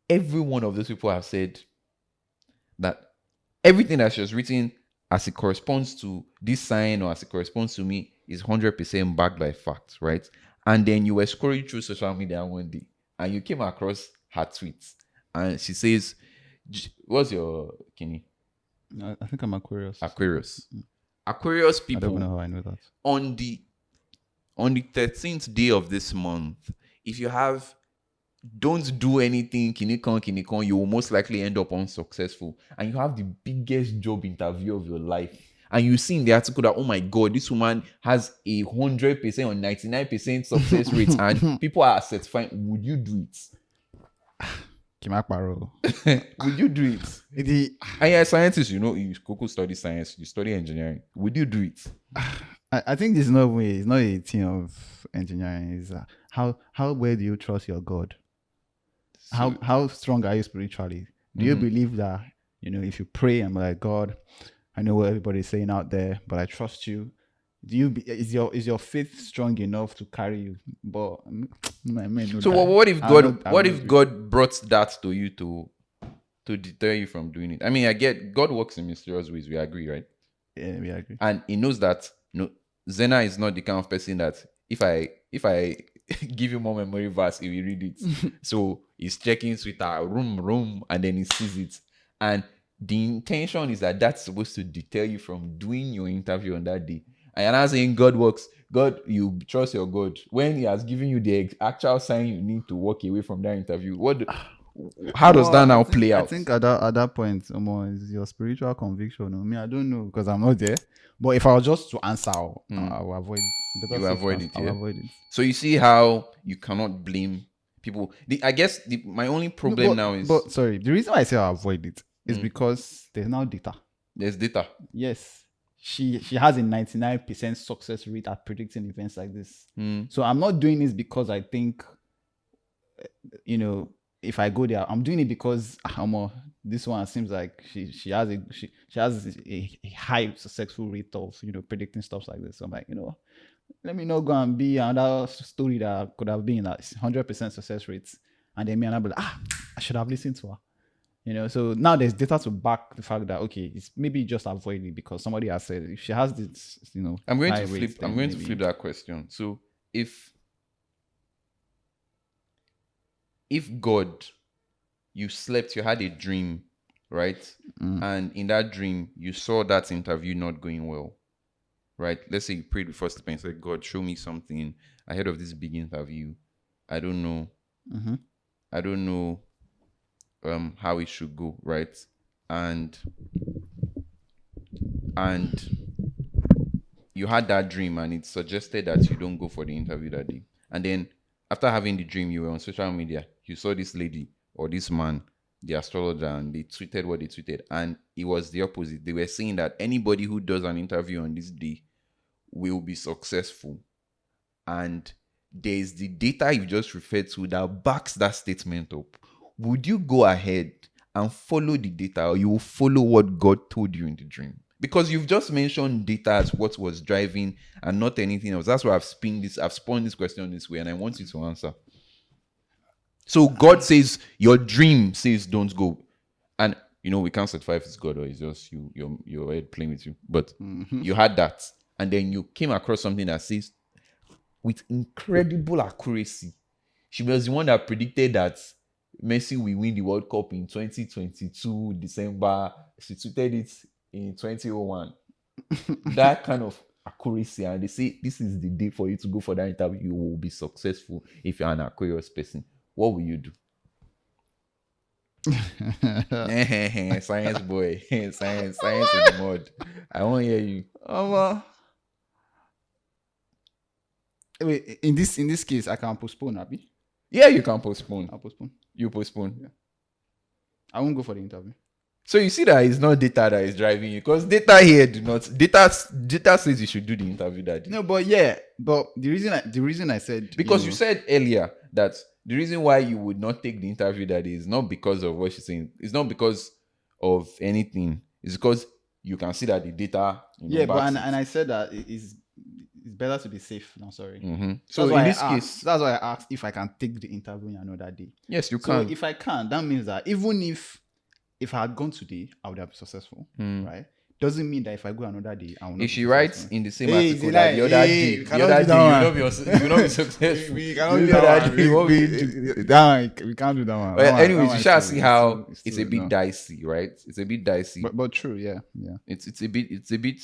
every one of those people have said that everything that she has written as it corresponds to this sign or as it corresponds to me is 100% backed by facts, right? And then you were scrolling through social media one day and you came across her tweets, and she says, what's your Kenny? I think I'm Aquarius. Aquarius I people, don't know how I know that. on the 13th day of this month, if you have don't do anything, kinikon, you will most likely end up unsuccessful, and you have the biggest job interview of your life, and you see in the article that, oh my god, this woman has 100% or 99% success rate, and people are certifying. Would you do it? Kimakparo. Would you do it? And you're a scientist, you Coco study science, you study engineering. Would you do it? I think there's no way. It's not a thing of engineering. It's how well do you trust your God? How strong are you spiritually? Do you believe that, if you pray and be like, God, I know what everybody's saying out there, but I trust you. Is your faith strong enough to carry you? But so what if God brought that to you to deter you from doing it? I mean, I get God works in mysterious ways. We agree, right? Yeah, we agree. And he knows that Zena is not the kind of person that if I give you more memory verse if you read it. So he's checking Twitter, room, and then he sees it. And the intention is that that's supposed to deter you from doing your interview on that day. And you're not saying God works. God, you trust your God. When he has given you the actual sign you need to walk away from that interview, how does that now play out? I think at that point, is your spiritual conviction. I don't know because I'm not there. But if I was just to answer, I'll avoid it. You avoid it, I'll yeah. avoid it. So you see how you cannot blame people. I guess my only problem now is... But sorry, the reason why I say I'll avoid it is because there's now data. There's data. Yes. She has a 99% success rate at predicting events like this. So I'm not doing this because I think, if I go there, I'm doing it because this one seems like she has a high successful rate of predicting stuff like this. So I'm like, let me not go and be another story that could have been that 100% success rates, and then me and I'll be like, I should have listened to her. So now there's data to back the fact that okay, it's maybe just avoid it because somebody has said if she has this, I'm going to flip that question. So if God, you slept, you had a dream, right? And in that dream, you saw that interview not going well, right? Let's say you prayed before sleeping and said, God, show me something ahead of this big interview. I don't know. I don't know how it should go, right? And you had that dream and it suggested that you don't go for the interview that day. And then after having the dream, you were on social media, you saw this lady or this man, the astrologer, and they tweeted what they tweeted. And it was the opposite. They were saying that anybody who does an interview on this day will be successful. And there's the data you just referred to that backs that statement up. Would you go ahead and follow the data, or you will follow what God told you in the dream? Because you've just mentioned data as what was driving and not anything else. That's why I've spun this question this way, and I want you to answer. So God says, your dream says don't go. And we can't certify if it's God or it's just your head playing with you. But you had that. And then you came across something that says, with incredible accuracy, she was the one that predicted that Messi will win the World Cup in 2022 December. She tweeted it in 2001. That kind of accuracy, and they say this is the day for you to go for that interview. You will be successful if you're an Aquarius person. What will you do? Science boy. Science in the mud. I won't hear you. Wait, in this case, I can postpone, Abby. Yeah, you can postpone. I'll postpone. You postpone. Yeah. I won't go for the interview. So you see that it's not data that is driving you, because data here data says you should do the interview that day. No, but the reason I said, because you said earlier that the reason why you would not take the interview that day is not because of what she's saying. It's not because of anything. It's because you can see that the data. And I said that it's better to be safe. No, sorry. So in this case, that's why I asked if I can take the interview another day. Yes, you can. So if I can, that means that even if I had gone today, I would have been successful, right? Doesn't mean that if I go another day, I will not. If she be writes successful. in the same article that the other day, you will not be successful. We cannot do that one. We can't do that one. Well, anyways, you shall see how it's it's a bit dicey, right? It's a bit dicey. But true, yeah. It's a bit.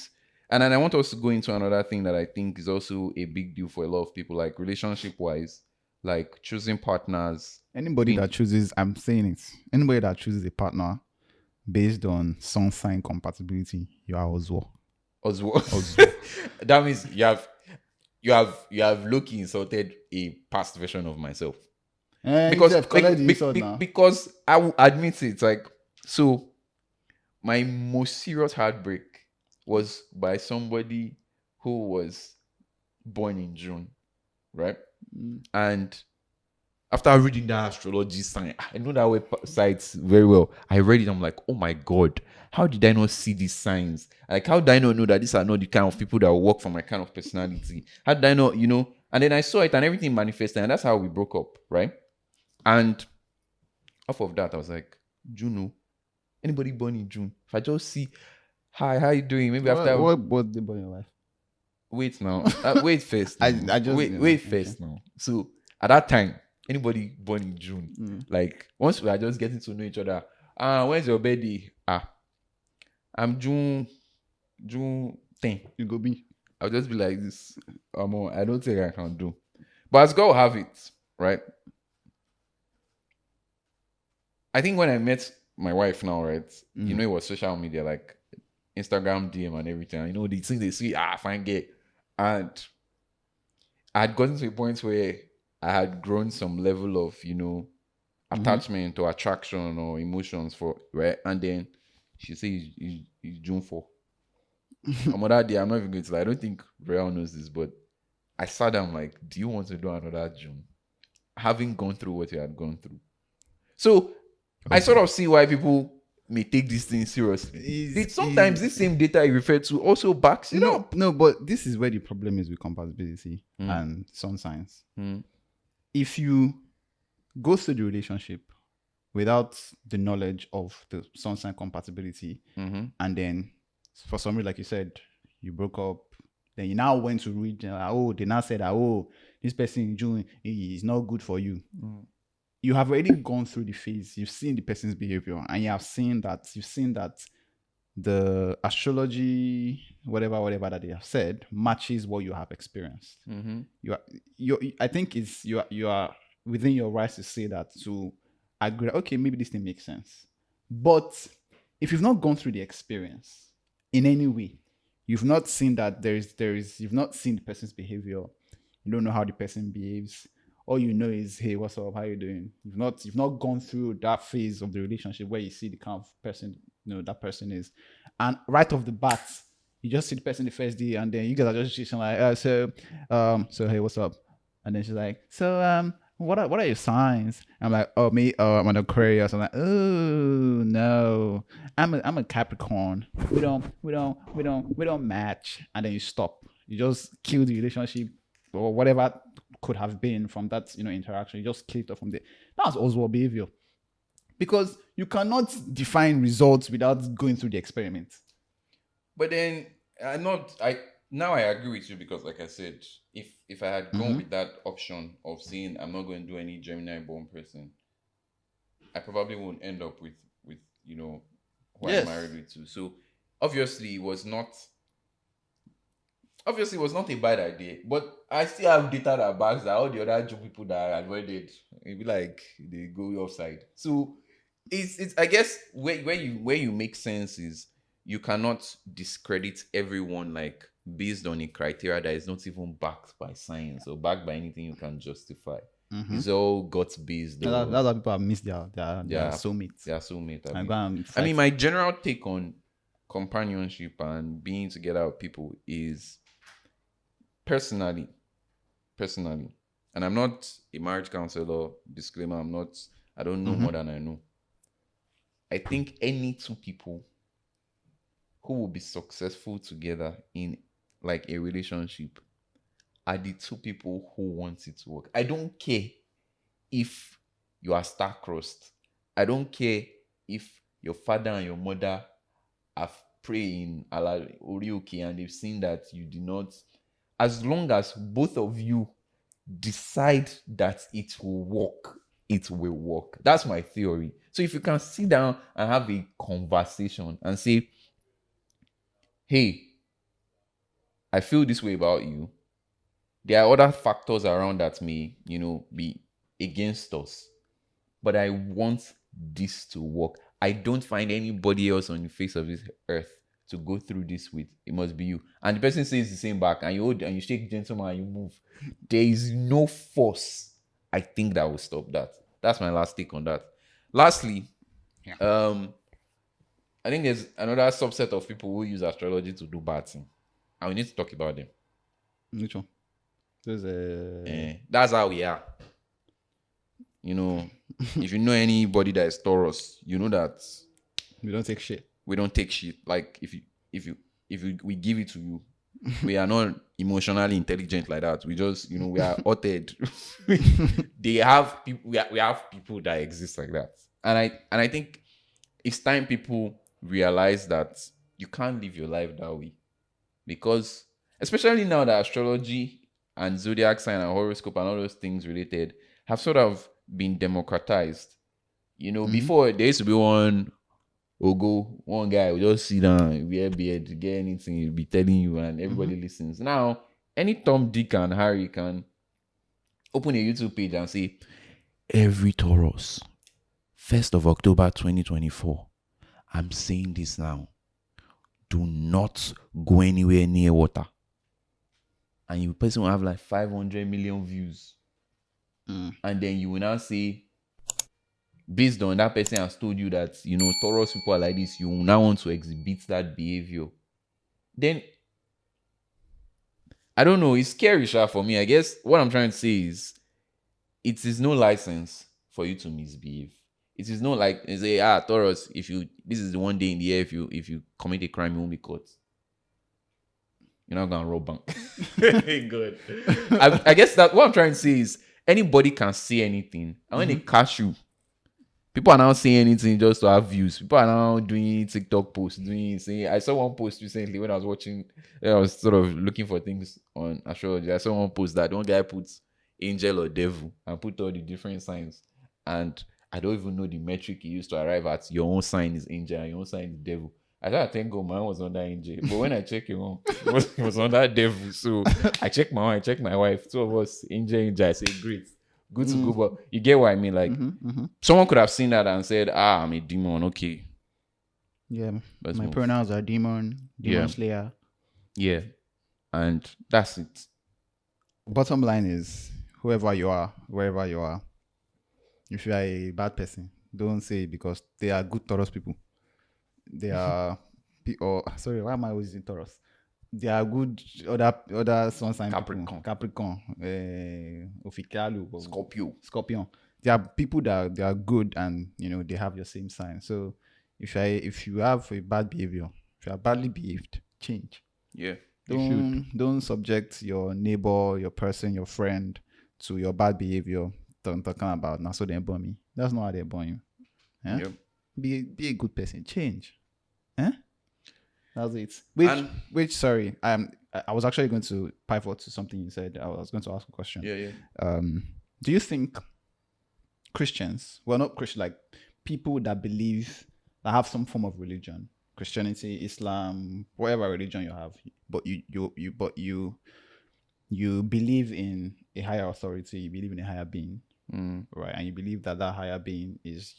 And then I want us to go into another thing that I think is also a big deal for a lot of people, like relationship-wise, like choosing partners. Anybody that chooses a partner based on sun sign compatibility, you are Oswald. That means you have low-key insulted a past version of myself. Because I will admit it, like, so my most serious heartbreak was by somebody who was born in June, right? And after reading that astrology sign, I know that website very well. I read it, I'm like, oh my God, how did I not see these signs? Like, how did I not know that these are not the kind of people that work for my kind of personality? How did I not, And then I saw it and everything manifested, and that's how we broke up, right? And off of that, I was like, June, anybody born in June? If I just see, hi, how you doing? Maybe after... What the boy in your life? Wait now. Wait first. Now. I just... Wait first now. So at that time, anybody born in June, like once we are just getting to know each other, when's your birthday? I'm June 10. You go be. I'll just be like this. I don't think I can do. But as God will have it, right? I think when I met my wife now, right? You know, it was social media, like Instagram DM and everything. You know, the things they see, fine gay. And I had gotten to a point where I had grown some level of, attachment or attraction or emotions for, right? And then she says it's June 4. On that day, I'm not even going to lie. I don't think Real knows this, but I sat down like, do you want to do another June? Having gone through what you had gone through. So I sort of see why people may take this thing seriously. Sometimes this same data you refer to also backs it up. No, but this is where the problem is with compatibility and sun signs. If you go through the relationship without the knowledge of the sun sign compatibility, and then for some reason, like you said, you broke up, then you now went to read, they now said that, this person in June is not good for you. You have already gone through the phase. You've seen the person's behavior, and you've seen that the astrology, whatever that they have said, matches what you have experienced. I think you are within your rights to say that, to agree, okay, maybe this thing makes sense. But if you've not gone through the experience in any way, you've not seen that you've not seen the person's behavior, you don't know how the person behaves. All you know is, hey, what's up? How you doing? You've not gone through that phase of the relationship where you see the kind of person that person is, and right off the bat, you just see the person the first day, and then you guys are just like, so hey, what's up? And then she's like, so what are your signs? I'm like, oh, me, I'm an Aquarius. I'm like, oh no, I'm a Capricorn. We don't match. And then you stop. You just kill the relationship or whatever could have been from that interaction. You just kill it off from there. That's Oswald behavior, because you cannot define results without going through the experiment. But then now I agree with you, because like I said, if I had gone with that option of saying I'm not going to do any Gemini born person, I probably won't end up with who I'm married with too. So obviously it was not a bad idea, but I still have data that backs that all the other Jew people that I avoided, it'd be like they go offside. So it's I guess where you make sense is you cannot discredit everyone like based on a criteria that is not even backed by science or backed by anything you can justify. It's all guts based. That's why people have missed their soulmates. Their soulmate. I mean, my general take on companionship and being together with people is personally, and I'm not a marriage counselor, disclaimer, I don't know more than I know. I think any two people who will be successful together in like a relationship are the two people who want it to work. I don't care if you are star-crossed. I don't care if your father and your mother have prayed in Orioke and they've seen that you did not. As long as both of you decide that it will work, it will work. That's my theory. So if you can sit down and have a conversation and say, hey, I feel this way about you. There are other factors around that may, be against us. But I want this to work. I don't find anybody else on the face of this earth to go through this with. It must be you. And the person says the same back, and you shake gentleman and you move. There is no force, I think, that will stop that. That's my last take on that. Lastly, I think there's another subset of people who use astrology to do bad things. And we need to talk about them. Which one? That's how we are. If you know anybody that is Taurus, you know that we don't take shit. We don't take shit. Like if we give it to you, we are not emotionally intelligent like that. We just we are uttered. We have people that exist like that, and I think it's time people realize that you can't live your life that way, because especially now that astrology and zodiac sign and horoscope and all those things related have sort of been democratized. You know, before there used to be one guy will just sit down, wear beard, get anything, he'll be telling you, and everybody listens. Now, any Tom, Dick, and Harry can open a YouTube page and say, every Taurus, 1st of October 2024, I'm saying this now. Do not go anywhere near water. And your person will have like 500 million views. And then you will now say, based on that person has told you that, you know, Taurus people are like this, you will now want to exhibit that behavior. Then, I don't know, it's scary, Sha, for me. I guess what I'm trying to say is, it is no license for you to misbehave. It is not like they say, Taurus, this is the one day in the year, if you commit a crime, you won't be caught. You're not gonna rob bank. Good. I guess that what I'm trying to say is anybody can say anything, and when they catch you, people are now saying anything just to have views. People are now doing TikTok posts, I saw one post recently when I was sort of looking for things on astrology. I saw one post that one guy puts angel or devil and put all the different signs, and I don't even know the metric he used to arrive at. Your own sign is angel and your own sign is devil. I thought, I think mine was under angel, but when I checked it was under devil. So I checked my own, I checked my wife. Two of us, angel. I said, great, good to go. But you get what I mean? Like someone could have seen that and said, I'm a demon. Okay, Yeah, let's my move. pronouns are demon slayer. Yeah, and that's it. Bottom line is, whoever you are, wherever you are, if you are a bad person, don't say it because they are good Taurus people. They are, sorry, why am I always using Taurus? They are good other sun sign people. Capricorn, Ophicalo, Scorpion. They are people that they are good and you know they have your same sign. So if you have a bad behavior, if you are badly behaved, change. Yeah, Don't subject your neighbor, your person, your friend to your bad behavior. Talking about now, so they burn me. That's not how they burn you. Yeah? Yep. Be a good person. Change. That's it. Sorry, I was actually going to pivot to something you said. I was going to ask a question. Yeah. Do you think Christians, well, not Christian, like people that believe, that have some form of religion, Christianity, Islam, whatever religion you have, but you believe in a higher authority, you believe in a higher being, right? And you believe that higher being is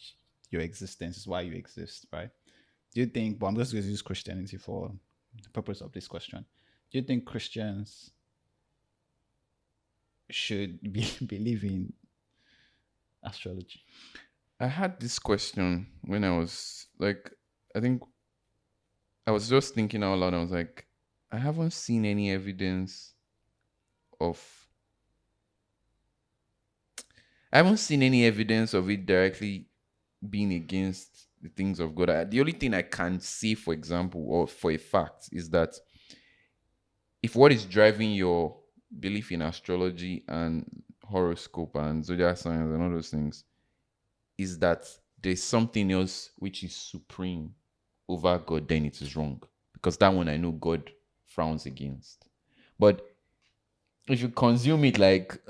your existence, is why you exist, right? Do you think, but I'm just going to use Christianity for the purpose of this question. Do you think Christians should believe in astrology? I had this question when I was like, I think I was just thinking out loud. I was like, I haven't seen any evidence of it directly being against the things of God. The only thing I can see, for example, or for a fact, is that if what is driving your belief in astrology and horoscope and zodiac signs and all those things is that there's something else which is supreme over God, then it is wrong. Because that one I know God frowns against. But if you consume it like,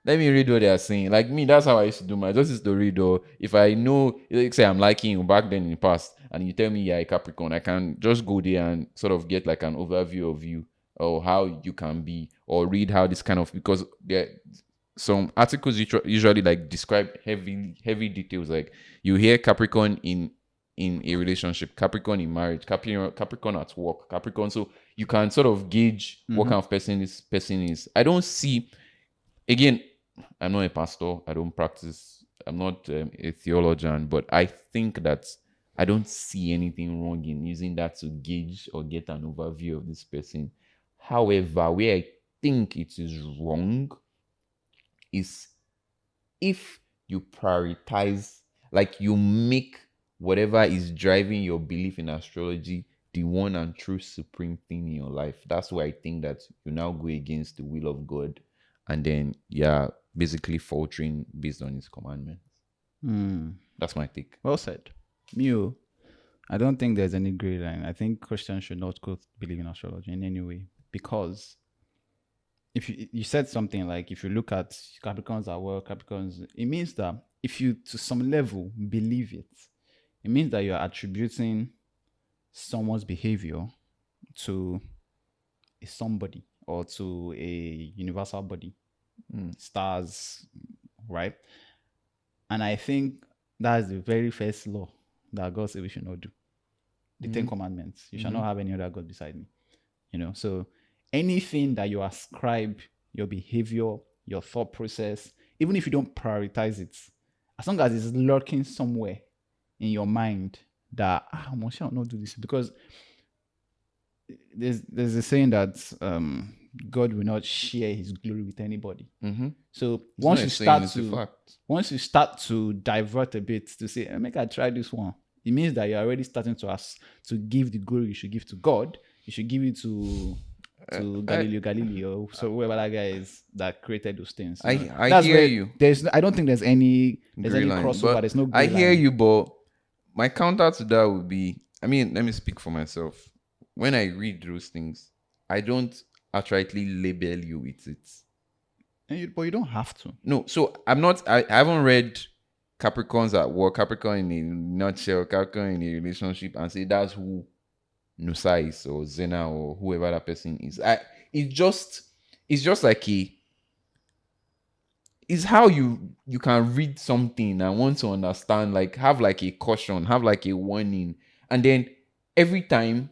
let me read what they are saying. Like me, that's how I used to do my. I just used to read. Or if I know, like say I'm liking you back then in the past, and you tell me you're a Capricorn, I can just go there and sort of get like an overview of you or how you can be, or read how this kind of, because there some articles usually like describe heavy details. Like you hear Capricorn in a relationship, Capricorn in marriage, Capricorn at work, Capricorn. So you can sort of gauge what kind of person this person is. I don't see. Again, I'm not a pastor. I don't practice. I'm not a theologian, but I think that I don't see anything wrong in using that to gauge or get an overview of this person. However, where I think it is wrong is if you prioritize, like you make whatever is driving your belief in astrology the one and true supreme thing in your life. That's why I think that you now go against the will of God, and then basically faltering based on his commandments. That's my take. Well said. Mew, I don't think there's any gray line. I think Christians should not believe in astrology in any way, because if you said something like, if you look at Capricorns at work, Capricorns, it means that if you to some level believe it, it means that you're attributing someone's behavior to a somebody or to a universal body, stars, right? And I think that's the very first law that God said we should not do. The Ten Commandments. You shall not have any other God beside me. So anything that you ascribe your behavior, your thought process, even if you don't prioritize it, as long as it's lurking somewhere in your mind that I shall not do this, because there's a saying that God will not share his glory with anybody. So once you start to divert a bit to say, make I try this one, it means that you're already starting to give the glory you should give to God. You should give it to Galileo, or so whoever that guy is that created those things. I hear you. I don't think there's any crossover. There's no. I hear you, but my counter to that would be, let me speak for myself. When I read those things, I don't outrightly label you with it. But you don't have to. No, so I haven't read Capricorns at work, Capricorn in a nutshell, Capricorn in a relationship, and say that's who Nusa is or Zena or whoever that person is. It's just like it's how you can read something and want to understand, like have like a caution, have like a warning, and then every time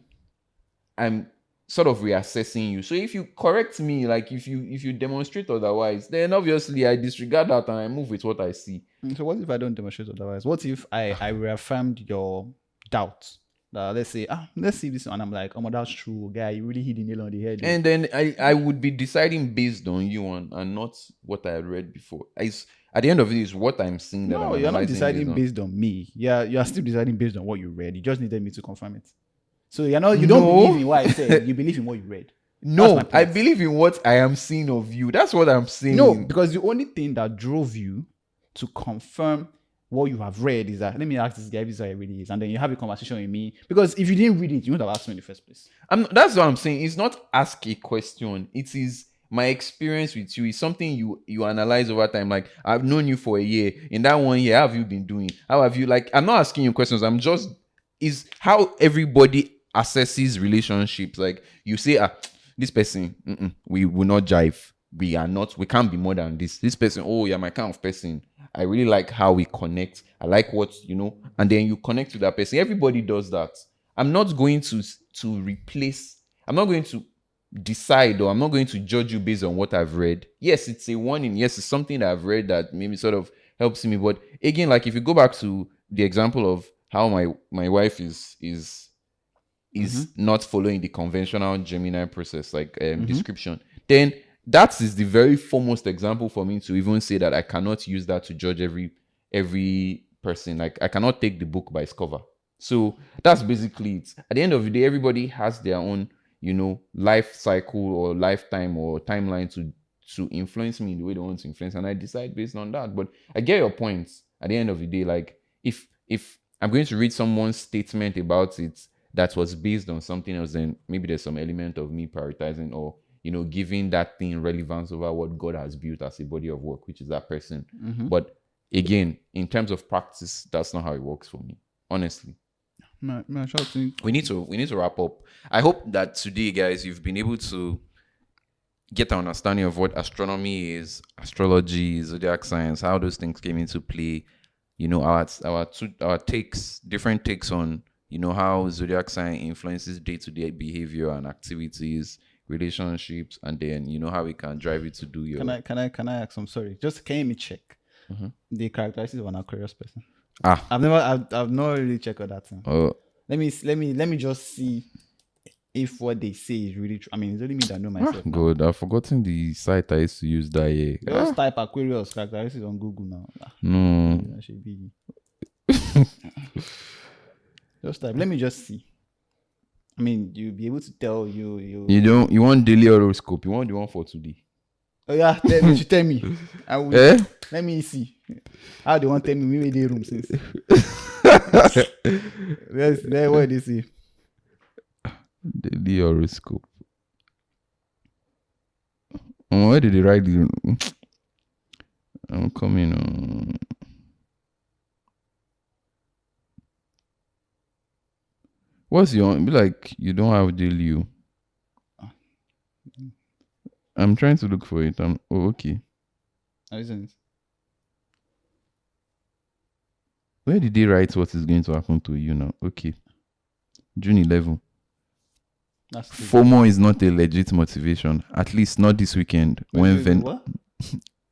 I'm sort of reassessing you. So if you correct me, like if you demonstrate otherwise, then obviously I disregard that and I move with what I see. So what if I don't demonstrate otherwise? What if I reaffirmed your doubts? Let's see this one. I'm like, oh, that's true, guy. You really hit the nail on the head. And then I would be deciding based on you and not what I had read before. At the end of it is what I'm seeing. No, you're not deciding based on me. Yeah, you are still deciding based on what you read. You just needed me to confirm it. So you don't believe in what I said. You believe in what you read. No, I believe in what I am seeing of you. That's what I'm saying. No, because the only thing that drove you to confirm what you have read is that, let me ask this guy if this is how it really is, and then you have a conversation with me. Because if you didn't read it, you wouldn't have asked me in the first place. That's what I'm saying. It's not ask a question. It is my experience with you. It's something you analyze over time. Like, I've known you for a year. In that 1 year, how have you been doing? How have you, like, I'm not asking you questions. Is how everybody assesses relationships. Like, you say, this person, we will not jive. We can't be more than this. This person, oh, you're my kind of person. I really like how we connect. I like what, and then you connect with that person. Everybody does that. I'm not going to I'm not going to decide, or I'm not going to judge you based on what I've read. Yes, it's a warning. Yes, it's something that I've read that maybe sort of helps me. But again, like if you go back to the example of how my wife is not following the conventional Gemini process, like description, then that is the very foremost example for me to even say that I cannot use that to judge every person. Like, I cannot take the book by its cover. So that's basically it. At the end of the day, everybody has their own, life cycle or lifetime or timeline to influence me in the way they want to influence, and I decide based on that. But I get your points. At the end of the day, like if I'm going to read someone's statement about it that was based on something else, then maybe there's some element of me prioritizing or giving that thing relevance over what God has built as a body of work, which is that person. But again, in terms of practice, that's not how it works for me, honestly. We need to wrap up. I hope that today, guys, you've been able to get an understanding of what astronomy is, astrology, zodiac science, how those things came into play. Our takes, different takes on how zodiac sign influences day-to-day behavior and activities, relationships, and then how we can drive it to do your. Can I ask? I'm sorry. Just can you check the characteristics of an Aquarius person? I've not really checked on that thing. Oh. Let me just see if what they say is really true. I mean, it's only me that know myself. Good. I've forgotten the site I used to use that year. Just type Aquarius characteristics on Google now. No. That should be. Just type. Let me just see. I mean, you'll be able to tell you. You want daily horoscope? You want the one for today? Oh yeah, you should tell me. I will. Let me see. How they want to tell me where they room since. There what they say. Daily horoscope. Where did they write the? I'm coming. What's your? Be like you don't have daily you. I'm trying to look for it. Okay. Where did they write what is going to happen to you now? Okay. June 11. FOMO is not a legit motivation. At least not this weekend. What?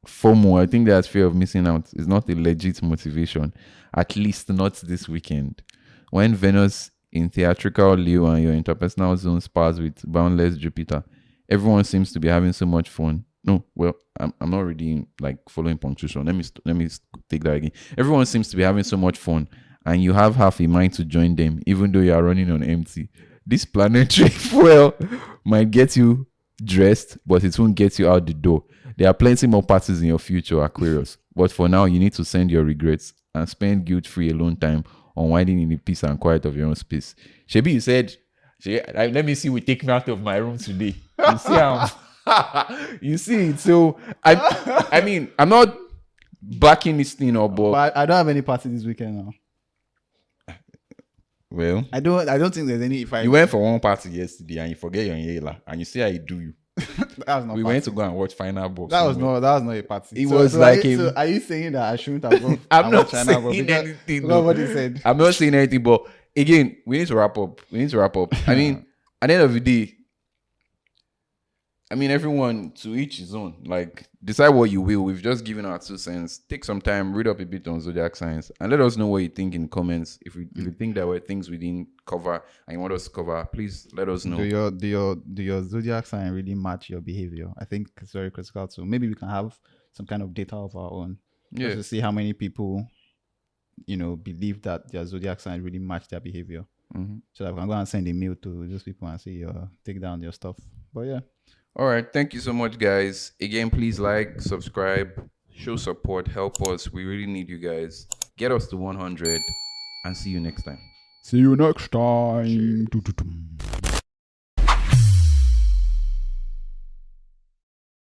FOMO, I think that's fear of missing out. Is not a legit motivation. At least not this weekend. When Venus in theatrical Leo and your interpersonal zone spars with boundless Jupiter, everyone seems to be having so much fun. No, well, I'm not really like following punctuation. Let me take that again. Everyone seems to be having so much fun, and you have half a mind to join them, even though you are running on empty. This planetary fuel might get you dressed, but it won't get you out the door. There are plenty more parties in your future, Aquarius. But for now, you need to send your regrets and spend guilt-free alone time unwinding in the peace and quiet of your own space. Shebi, you said, let me see who take me out of my room today. You see, you see it. So I mean, I'm not backing this thing up, But I don't have any party this weekend now. Well, I don't think there's any. You went for one party yesterday and you forget your inhaler and you say I do you. That was not. We went to go and watch Final Box. That was not a party. It was like so are you saying that I shouldn't have gone? I'm not China, saying anything. Nobody said. I'm not saying anything, but again, we need to wrap up. I mean, at the end of the day, I mean, everyone to each his own. Like, decide what you will. We've just given our 2 cents. Take some time, read up a bit on zodiac signs, and let us know what you think in the comments. If you think there were things we didn't cover and you want us to cover, please let us know. Do your zodiac sign really match your behavior? I think it's very critical too. Maybe we can have some kind of data of our own, just to see how many people, believe that their zodiac sign really match their behavior. Mm-hmm. So that we can go and send a mail to those people and say, take down your stuff. But yeah. All right. Thank you so much, guys. Again, please like, subscribe, show support, help us. We really need you guys. Get us to 100 and see you next time. See you next time.